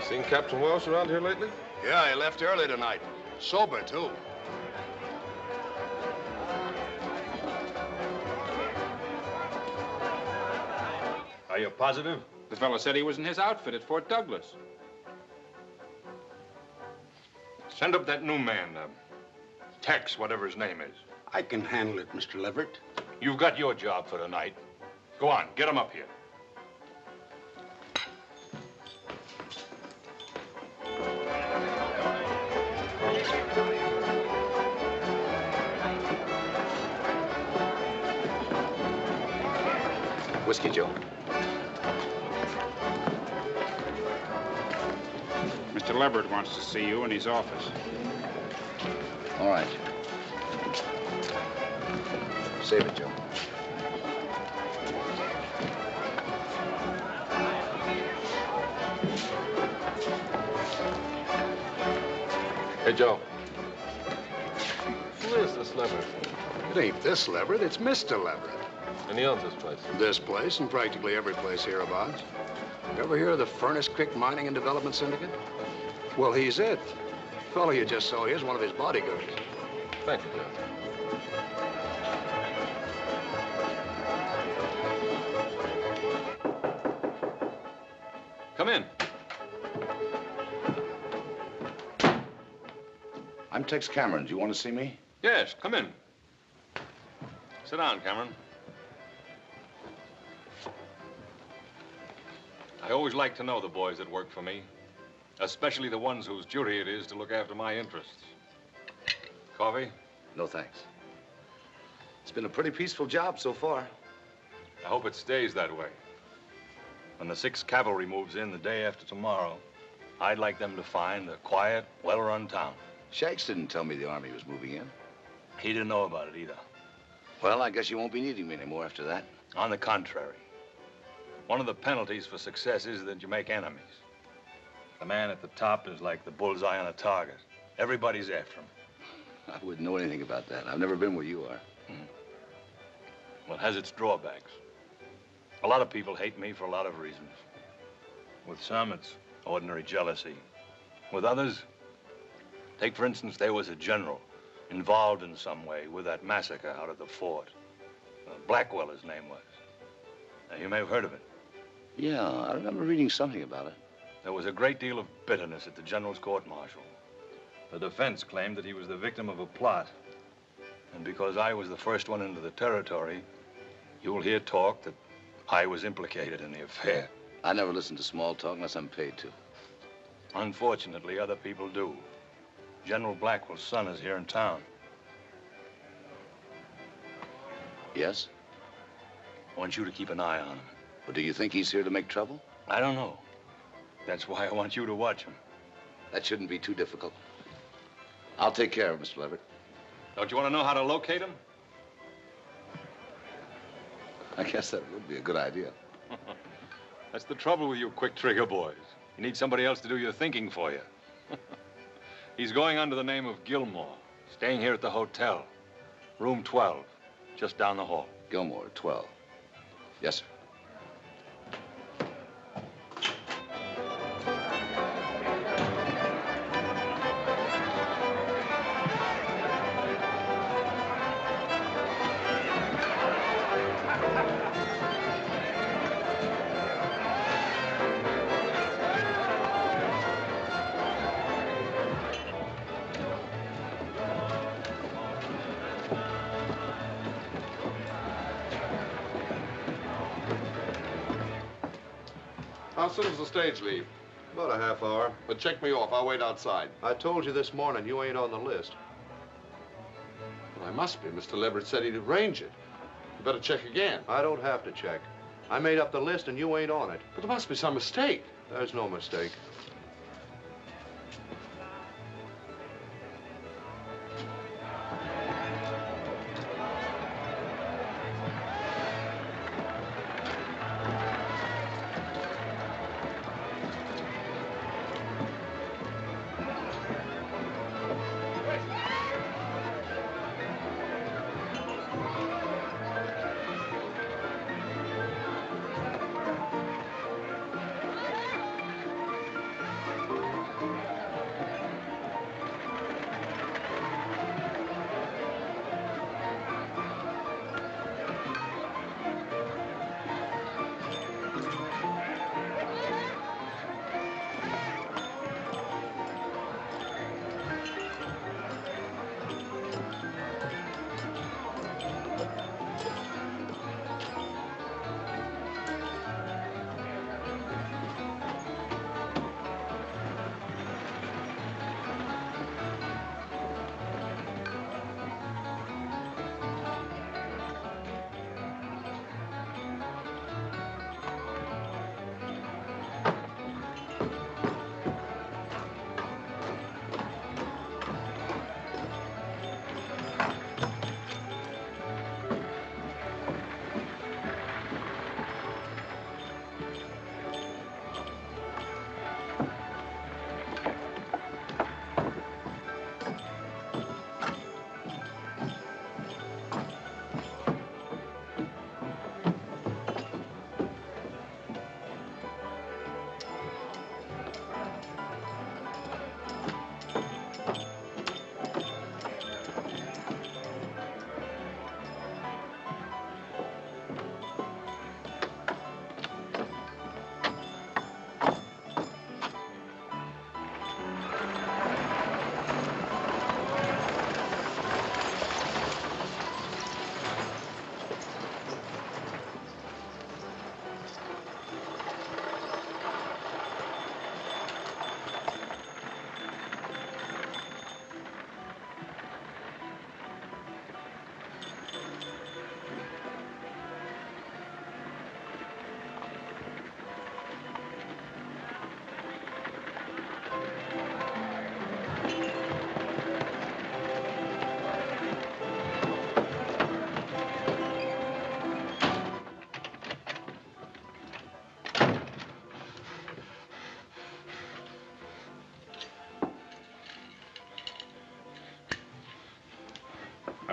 Seen Captain Walsh around here lately? Yeah, he left early tonight. Sober, too. Are you positive? The fellow said he was in his outfit at Fort Douglas. Send up that new man, Tex, whatever his name is. I can handle it, Mr. Leverett. You've got your job for tonight. Go on, get him up here. Whiskey, Joe. Mr. Leverett wants to see you in his office. All right. Save it, Joe. Hey, Joe. Who is this Leverett? It ain't this Leverett, it's Mr. Leverett. And he owns this place. This place and practically every place hereabouts. You ever hear of the Furnace Creek Mining and Development Syndicate? Well, he's it. The fellow you just saw here is one of his bodyguards. Thank you, Joe. Come in. I'm Tex Cameron. Do you want to see me? Yes, come in. Sit down, Cameron. I always like to know the boys that work for me, especially the ones whose duty it is to look after my interests. Coffee? No, thanks. It's been a pretty peaceful job so far. I hope it stays that way. When the 6th Cavalry moves in the day after tomorrow, I'd like them to find a quiet, well-run town. Shanks didn't tell me the Army was moving in. He didn't know about it either. Well, I guess you won't be needing me anymore after that. On the contrary. One of the penalties for success is that you make enemies. The man at the top is like the bullseye on a target. Everybody's after him. I wouldn't know anything about that. I've never been where you are. Well, it has its drawbacks. A lot of people hate me for a lot of reasons. With some, it's ordinary jealousy. With others, take for instance, there was a general involved in some way with that massacre out at the fort. Blackwell, his name was. Now, you may have heard of it. Yeah, I remember reading something about it. There was a great deal of bitterness at the general's court-martial. The defense claimed that he was the victim of a plot. And because I was the first one into the territory, you'll hear talk that I was implicated in the affair. I never listen to small talk unless I'm paid to. Unfortunately, other people do. General Blackwell's son is here in town. Yes? I want you to keep an eye on him. Well, do you think he's here to make trouble? I don't know. That's why I want you to watch him. That shouldn't be too difficult. I'll take care of him, Mr. Leverett. Don't you want to know how to locate him? I guess that would be a good idea. That's the trouble with you quick trigger boys. You need somebody else to do your thinking for you. He's going under the name of Gilmore, staying here at the hotel. Room 12, just down the hall. Gilmore, 12. Yes, sir. How soon does the stage leave? About a half hour. But check me off. I'll wait outside. I told you this morning you ain't on the list. Well, I must be. Mr. Leverett said he'd arrange it. You better check again. I don't have to check. I made up the list and you ain't on it. But there must be some mistake. There's no mistake.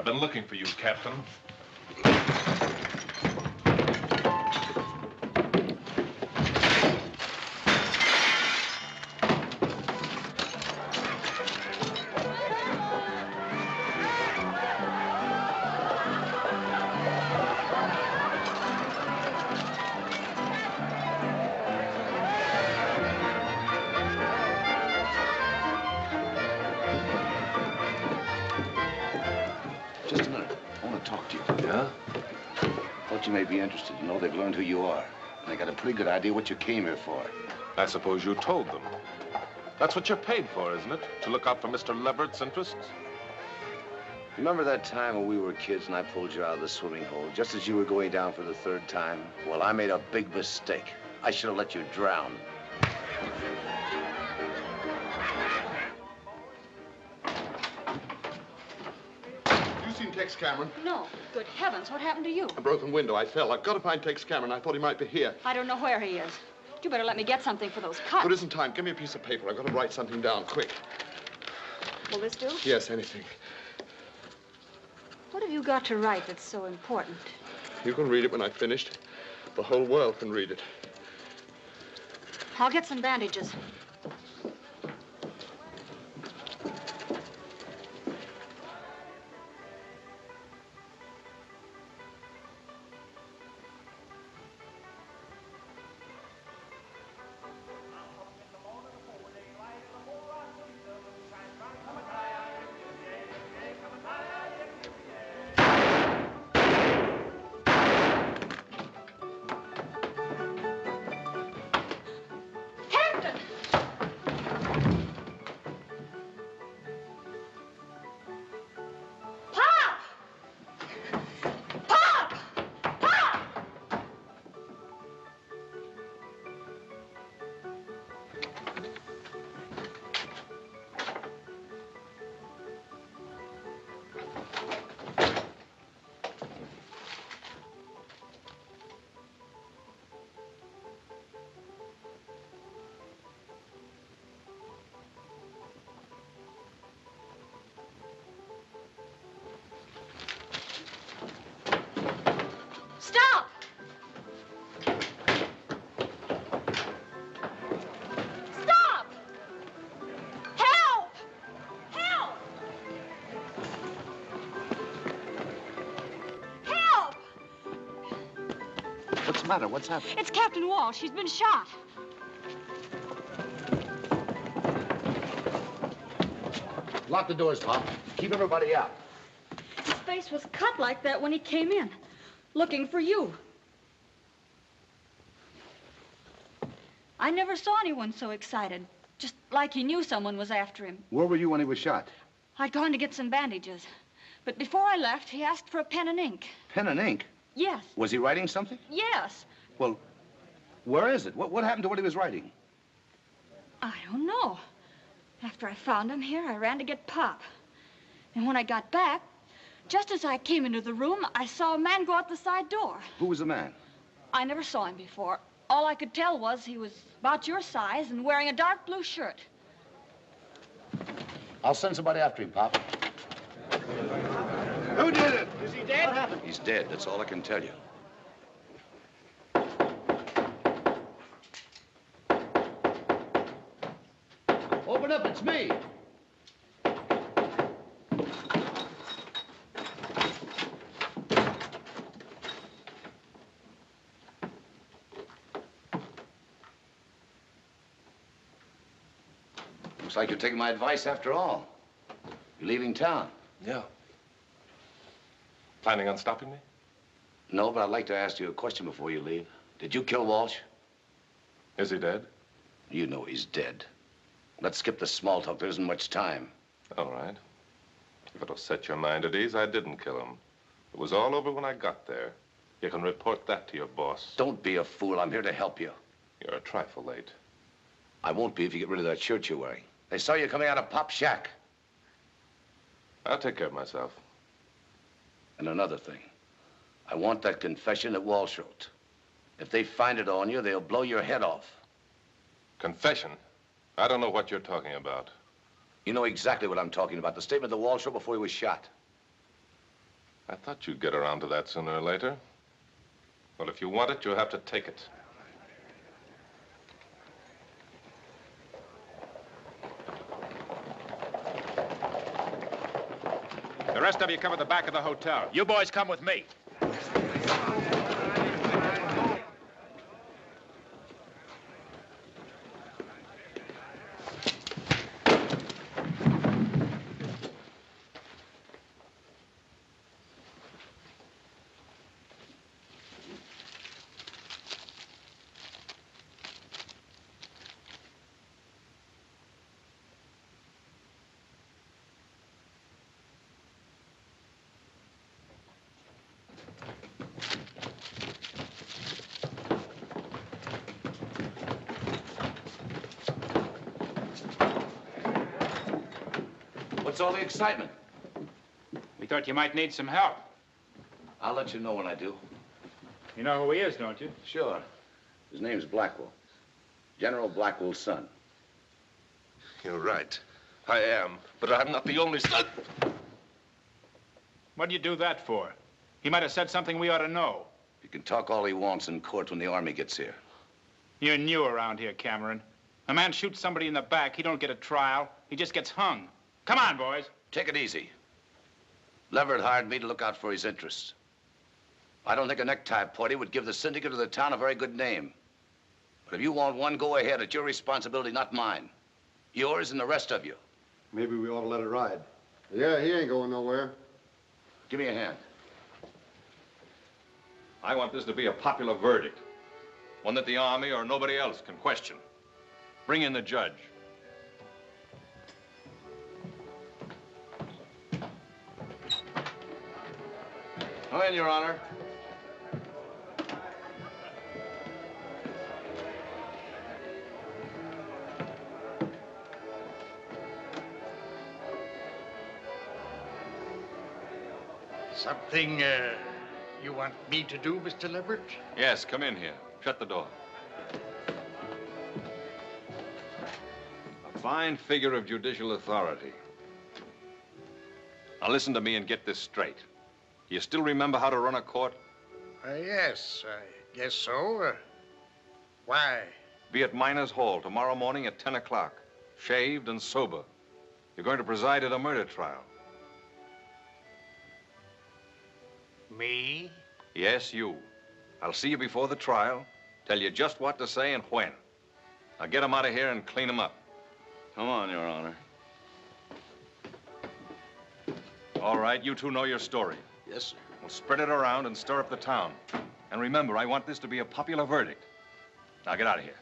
been looking for you, Captain. Just a minute. I want to talk to you. Yeah? Thought you may be interested. You know, they've learned who you are. And they got a pretty good idea what you came here for. I suppose you told them. That's what you're paid for, isn't it? To look out for Mr. Leverett's interests? Remember that time when we were kids and I pulled you out of the swimming hole just as you were going down for the third time? Well, I made a big mistake. I should have let you drown. You seen Tex Cameron? No. Good heavens, what happened to you? A broken window. I fell. I've got to find Tex Cameron. I thought he might be here. I don't know where he is. You better let me get something for those cuts. There isn't time. Give me a piece of paper. I've got to write something down, quick. Will this do? Yes, anything. What have you got to write that's so important? You can read it when I've finished. The whole world can read it. I'll get some bandages. What's the matter? What's happened? It's Captain Walsh. He's been shot. Lock the doors, Pop. Keep everybody out. His face was cut like that when he came in, looking for you. I never saw anyone so excited, just like he knew someone was after him. Where were you when he was shot? I'd gone to get some bandages, but before I left, he asked for a pen and ink. Pen and ink? Yes. Was he writing something? Yes. Well, where is it? What happened to what he was writing? I don't know. After I found him here, I ran to get Pop. And when I got back, just as I came into the room, I saw a man go out the side door. Who was the man? I never saw him before. All I could tell was he was about your size and wearing a dark blue shirt. I'll send somebody after him, Pop. Who did it? Is he dead? What happened? He's dead. That's all I can tell you. Open up, it's me. Looks like you're taking my advice after all. You're leaving town. Yeah. Planning on stopping me? No, but I'd like to ask you a question before you leave. Did you kill Walsh? Is he dead? You know he's dead. Let's skip the small talk. There isn't much time. All right. If it'll set your mind at ease, I didn't kill him. It was all over when I got there. You can report that to your boss. Don't be a fool. I'm here to help you. You're a trifle late. I won't be if you get rid of that shirt you're wearing. They saw you coming out of Pop's shack. I'll take care of myself. And another thing. I want that confession that Walsh wrote. If they find it on you, they'll blow your head off. Confession? I don't know what you're talking about. You know exactly what I'm talking about. The statement that Walsh wrote before he was shot. I thought you'd get around to that sooner or later. Well, if you want it, you'll have to take it. The rest of you cover the back of the hotel. You boys come with me. What's all the excitement? We thought you might need some help. I'll let you know when I do. You know who he is, don't you? Sure. His name's Blackwell. General Blackwell's son. You're right. I am, but I'm not the only son. What'd you do that for? He might have said something we ought to know. He can talk all he wants in court when the army gets here. You're new around here, Cameron. A man shoots somebody in the back, he don't get a trial. He just gets hung. Come on, boys. Take it easy. Leverett hired me to look out for his interests. I don't think a necktie party would give the syndicate of the town a very good name. But if you want one, go ahead. It's your responsibility, not mine. Yours and the rest of you. Maybe we ought to let it ride. Yeah, he ain't going nowhere. Give me a hand. I want this to be a popular verdict. One that the Army or nobody else can question. Bring in the judge. Come in, Your Honor. Something you want me to do, Mr. Leverett? Yes, come in here. Shut the door. A fine figure of judicial authority. Now listen to me and get this straight. You still remember how to run a court? Yes, I guess so. Why? Be at Miners Hall tomorrow morning at 10 o'clock. Shaved and sober. You're going to preside at a murder trial. Me? Yes, you. I'll see you before the trial, tell you just what to say and when. Now get 'em out of here and clean 'em up. Come on, Your Honor. All right, you two know your story. Yes, sir. We'll spread it around and stir up the town. And remember, I want this to be a popular verdict. Now get out of here.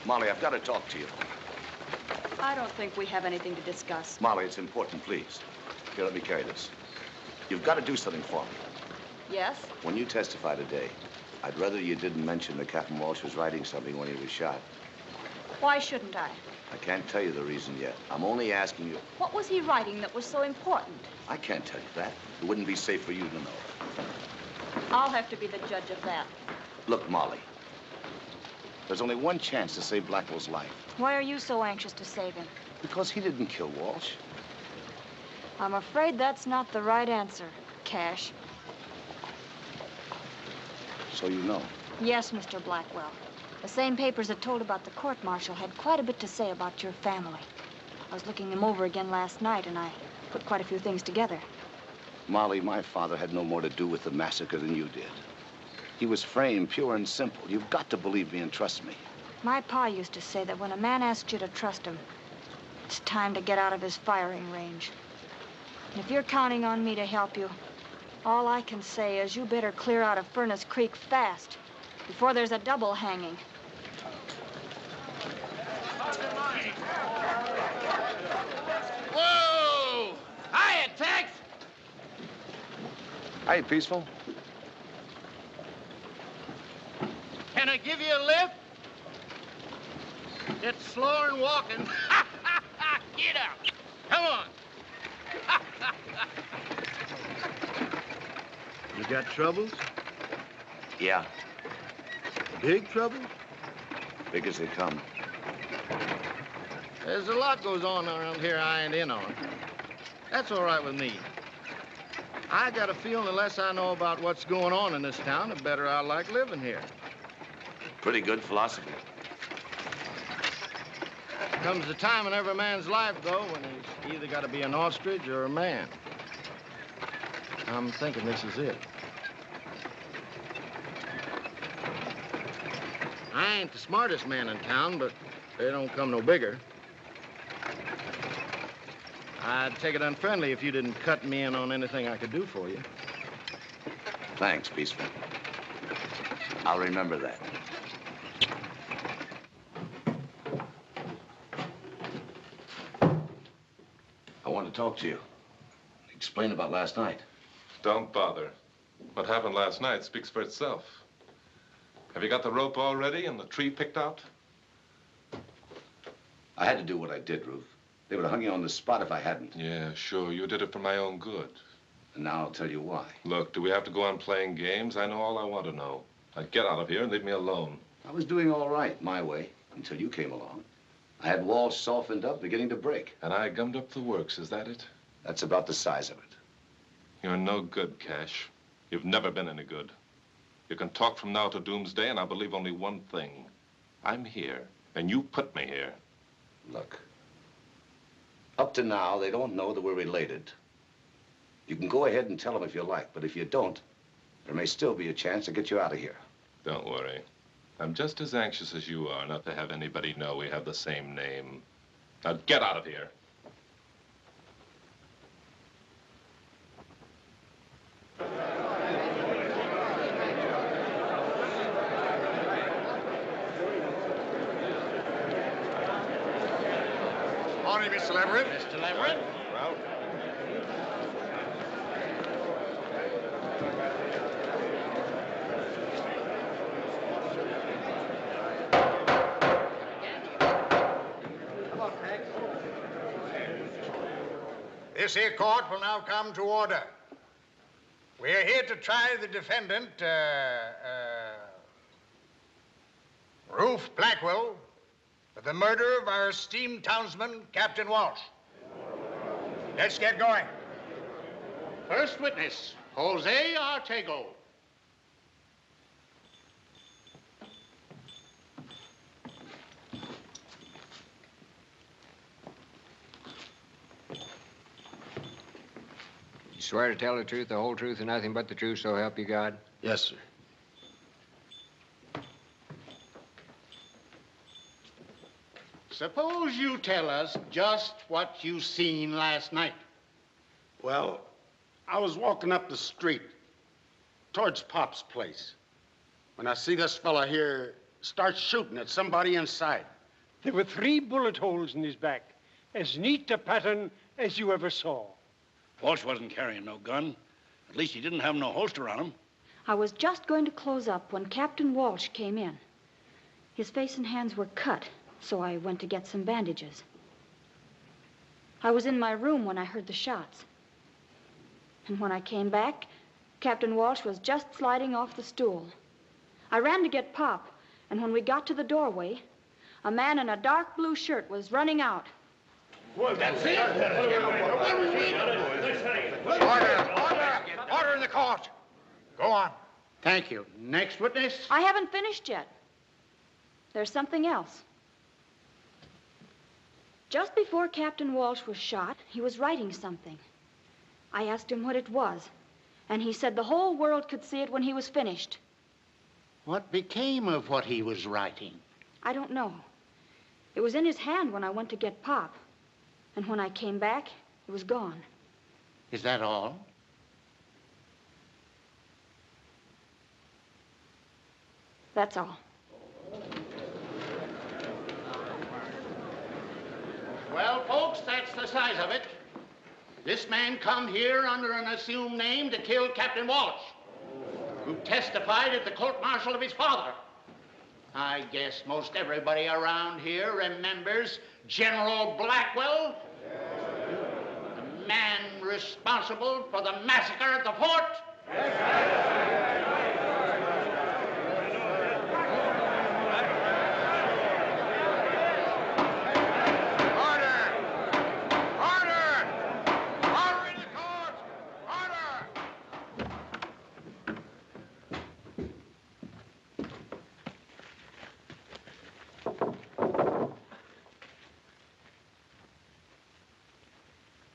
Molly, I've got to talk to you. I don't think we have anything to discuss. Molly, it's important, please. Here, let me carry this. You've got to do something for me. Yes? When you testify today, I'd rather you didn't mention that Captain Walsh was writing something when he was shot. Why shouldn't I? I can't tell you the reason yet. I'm only asking you. What was he writing that was so important? I can't tell you that. It wouldn't be safe for you to know. I'll have to be the judge of that. Look, Molly. There's only one chance to save Blackwell's life. Why are you so anxious to save him? Because he didn't kill Walsh. I'm afraid that's not the right answer, Cash. So you know. Yes, Mr. Blackwell. The same papers that told about the court-martial had quite a bit to say about your family. I was looking them over again last night, and I put quite a few things together. Molly, my father had no more to do with the massacre than you did. He was framed pure and simple. You've got to believe me and trust me. My pa used to say that when a man asks you to trust him, it's time to get out of his firing range. And if you're counting on me to help you, all I can say is you better clear out of Furnace Creek fast, before there's a double hanging. Hi, Peaceful. Can I give you a lift? It's slower than walking. Get out. Come on. You got troubles? Yeah, Big troubles? big as they come. There's a lot goes on around here I ain't in on. That's all right with me. I got a feeling the less I know about what's going on in this town, the better I like living here. Pretty good philosophy. Comes a time in every man's life, though, when he's either got to be an ostrich or a man. I'm thinking this is it. I ain't the smartest man in town, but they don't come no bigger. I'd take it unfriendly if you didn't cut me in on anything I could do for you. Thanks, Peaceful. I'll remember that. I want to talk to you. Explain about last night. Don't bother. What happened last night speaks for itself. Have you got the rope all ready and the tree picked out? I had to do what I did, Ruth. They would have hung you on the spot if I hadn't. Yeah, sure. You did it for my own good. And now I'll tell you why. Look, do we have to go on playing games? I know all I want to know. Now get out of here and leave me alone. I was doing all right, my way, until you came along. I had walls softened up, beginning to break. And I gummed up the works, is that it? That's about the size of it. You're no good, Cash. You've never been any good. You can talk from now to doomsday, and I'll believe only one thing. I'm here, and you put me here. Look, up to now, they don't know that we're related. You can go ahead and tell them if you like, but if you don't, there may still be a chance to get you out of here. Don't worry. I'm just as anxious as you are not to have anybody know we have the same name. Now get out of here. Morning, Mr. Leverett. Mr. Leverett? Well, this here court will now come to order. We are here to try the defendant, Ruth Blackwell, for the murder of our esteemed townsman, Captain Walsh. Let's get going. First witness, Jose Artego. You swear to tell the truth, the whole truth, and nothing but the truth, so help you God? Yes, sir. Suppose you tell us just what you seen last night. Well, I was walking up the street towards Pop's place when I see this fella here start shooting at somebody inside. There were 3 bullet holes in his back, as neat a pattern as you ever saw. Walsh wasn't carrying no gun. At least he didn't have no holster on him. I was just going to close up when Captain Walsh came in. His face and hands were cut, so I went to get some bandages. I was in my room when I heard the shots. And when I came back, Captain Walsh was just sliding off the stool. I ran to get Pop, and when we got to the doorway, a man in a dark blue shirt was running out. Well, that's it. Order in the court. Go on. Thank you. Next witness. I haven't finished yet. There's something else. Just before Captain Walsh was shot, he was writing something. I asked him what it was, and he said the whole world could see it when he was finished. What became of what he was writing? I don't know. It was in his hand when I went to get Pop. And when I came back, it was gone. Is that all? That's all. Well, folks, that's the size of it. This man come here under an assumed name to kill Captain Walsh, who testified at the court-martial of his father. I guess most everybody around here remembers General Blackwell, the man responsible for the massacre at the fort.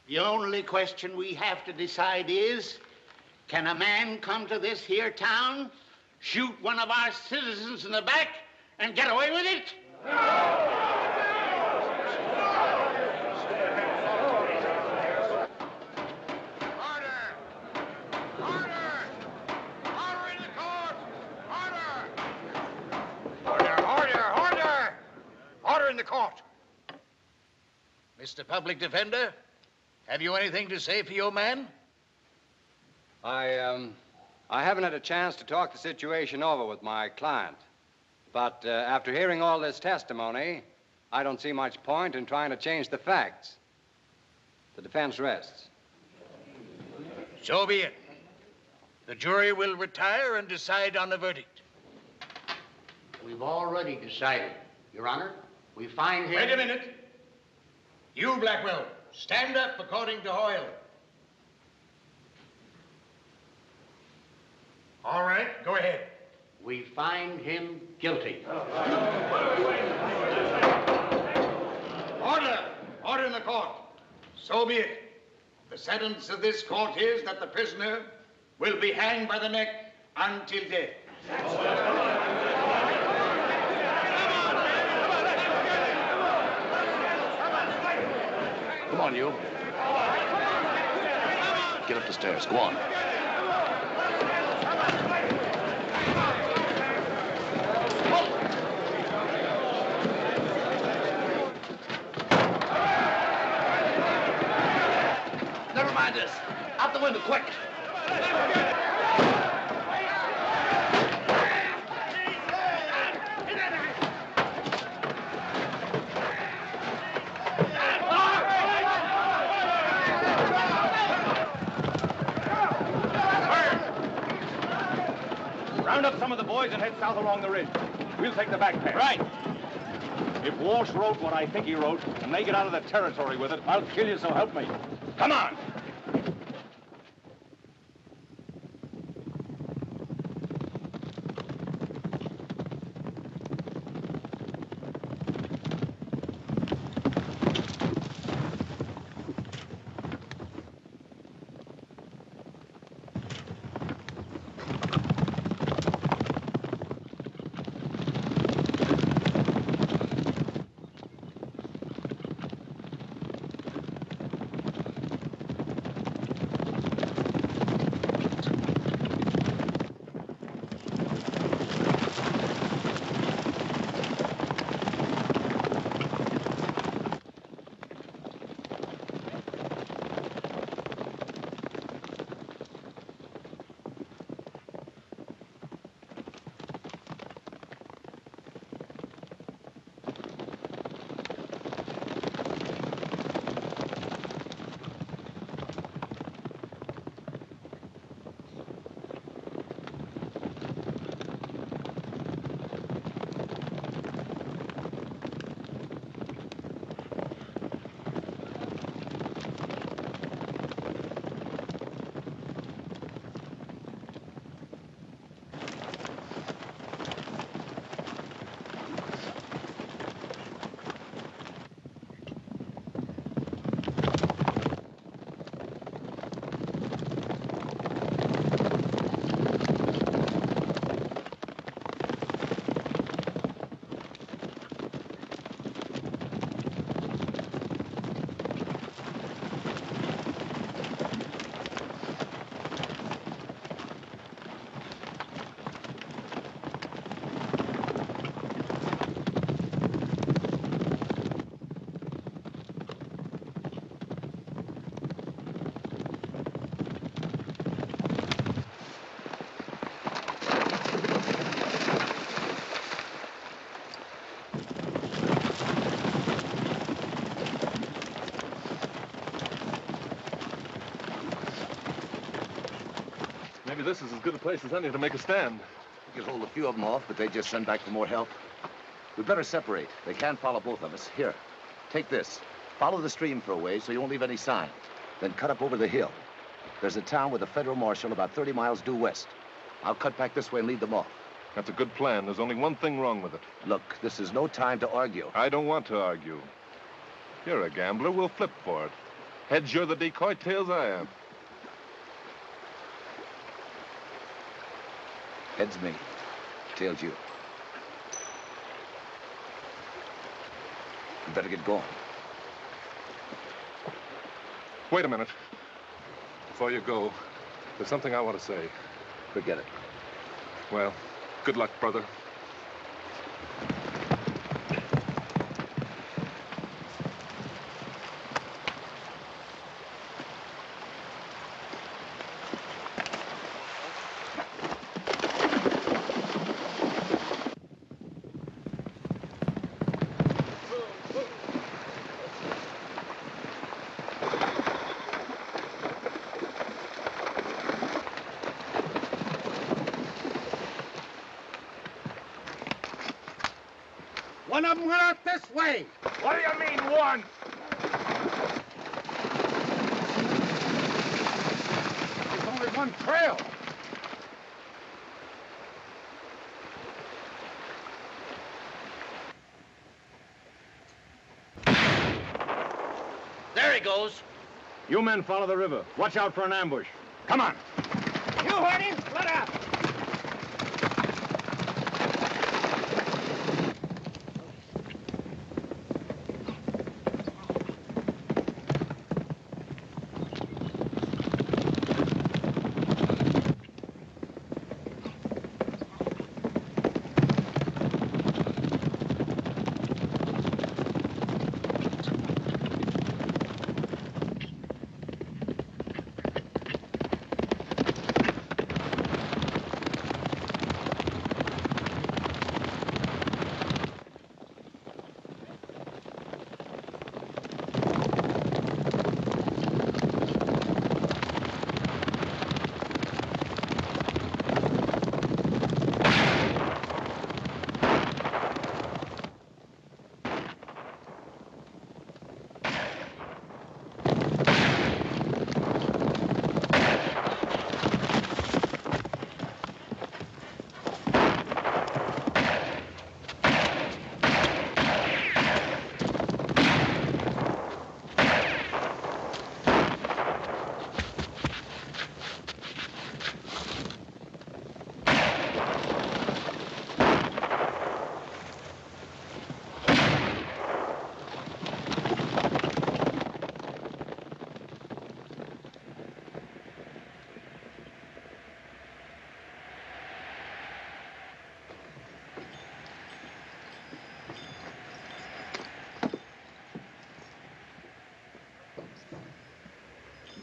The only question we have to decide is, can a man come to this here town, shoot one of our citizens in the back, and get away with it? Order in the court. Mr. Public Defender, have you anything to say for your man? I haven't had a chance to talk the situation over with my client. But after hearing all this testimony, I don't see much point in trying to change the facts. The defense rests. So be it. The jury will retire and decide on the verdict. We've already decided, Your Honor. We find him... Wait a minute. You, Blackwell, stand up according to Hoyle. All right, go ahead. We find him guilty. Order! Order in the court. So be it. The sentence of this court is that the prisoner will be hanged by the neck until death. Come on, you. Get up the stairs. Go on. Never mind this. Out the window, quick. Round up some of the boys and head south along the ridge. We'll take the back pass. Right. If Walsh wrote what I think he wrote, and they get out of the territory with it, I'll kill you, so help me. Come on! Maybe this is as good a place as any to make a stand. We could hold a few of them off, but they just send back for more help. We'd better separate. They can't follow both of us. Here, take this. Follow the stream for a ways so you won't leave any sign. Then cut up over the hill. There's a town with a federal marshal about 30 miles due west. I'll cut back this way and lead them off. That's a good plan. There's only one thing wrong with it. Look, this is no time to argue. I don't want to argue. You're a gambler. We'll flip for it. Heads, you're the decoy. Tails, I am. Heads me. Tails you. You better get going. Wait a minute. Before you go, there's something I want to say. Forget it. Well, good luck, brother. One of them went out this way. What do you mean, one? There's only one trail. There he goes. You men follow the river. Watch out for an ambush. Come on. You heard him. Let out.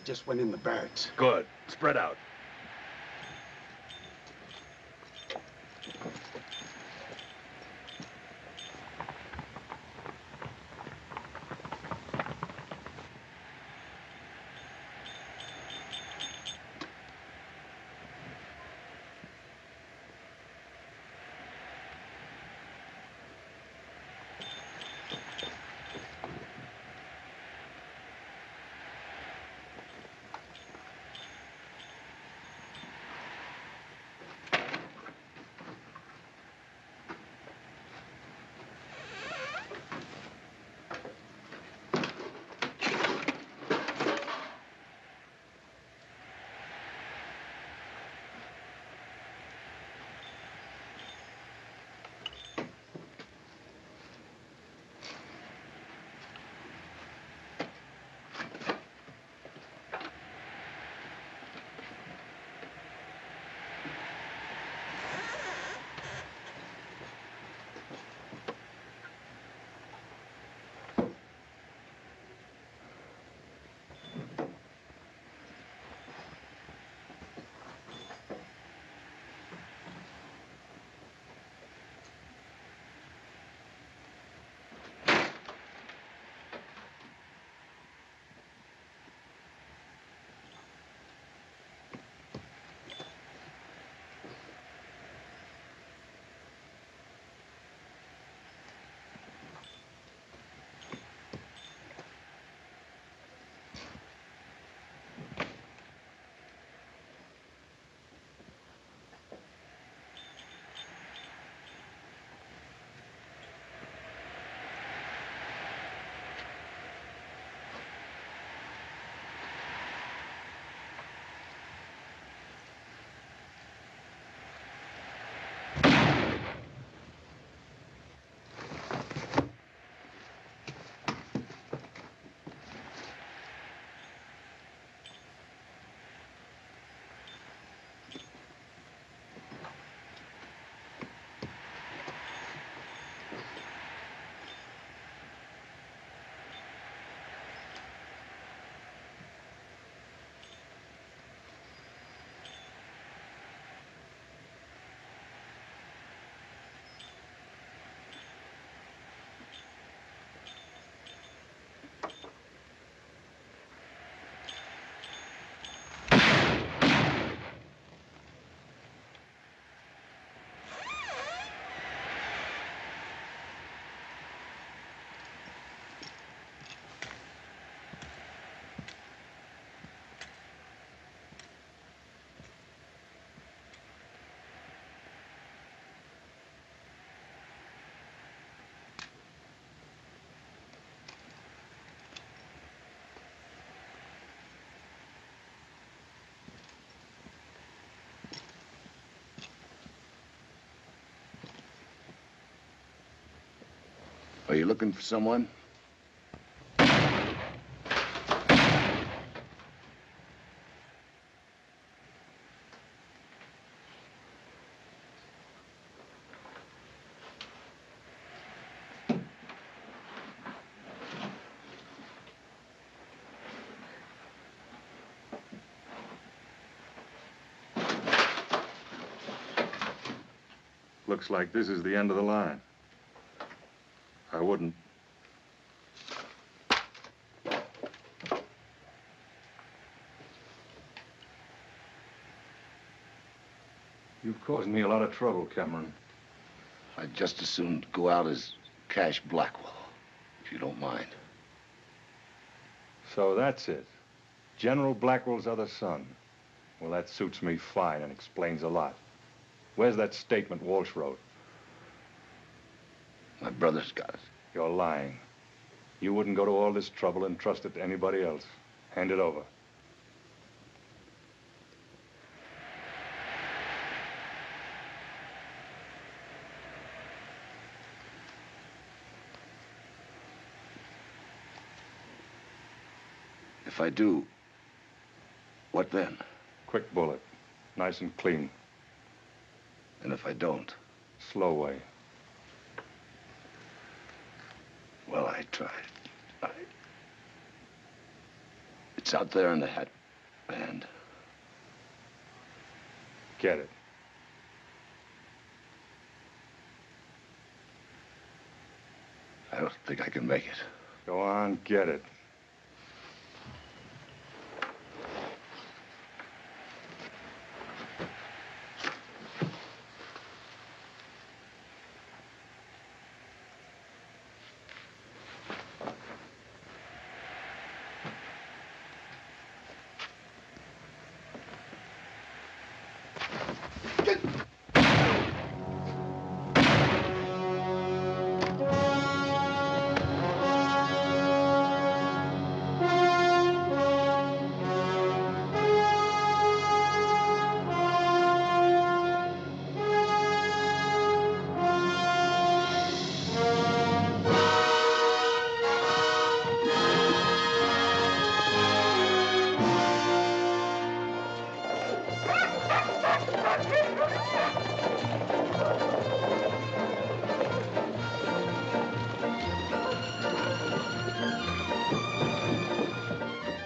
Just went in the barracks. Good. Spread out. Are you looking for someone? Looks like this is the end of the line. I wouldn't. You've caused me a lot of trouble, Cameron. I'd just as soon go out as Cash Blackwell, if you don't mind. So that's it. General Blackwell's other son. Well, that suits me fine and explains a lot. Where's that statement Walsh wrote? My brother's got it. You're lying. You wouldn't go to all this trouble and trust it to anybody else. Hand it over. If I do, what then? Quick bullet. Nice and clean. And if I don't? Slow way. Well, I tried. It's out there in the hat band. Get it. I don't think I can make it. Go on, get it.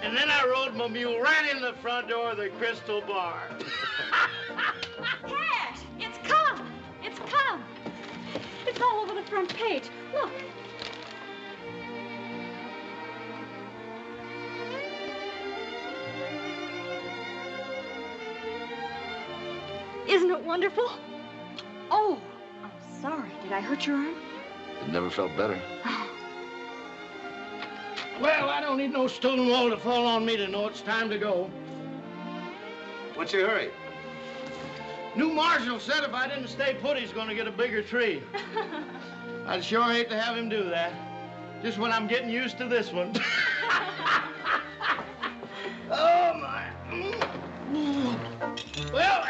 And then I rode my mule right in the front door of the Crystal Bar. Cash! It's come! It's come! It's all over the front page. Look. Isn't it wonderful? Oh, I'm sorry. Did I hurt your arm? It never felt better. Well, I don't need no stone wall to fall on me to know it's time to go. What's your hurry? New marshal said if I didn't stay put, he's going to get a bigger tree. I'd sure hate to have him do that. Just when I'm getting used to this one. Oh, my. Well,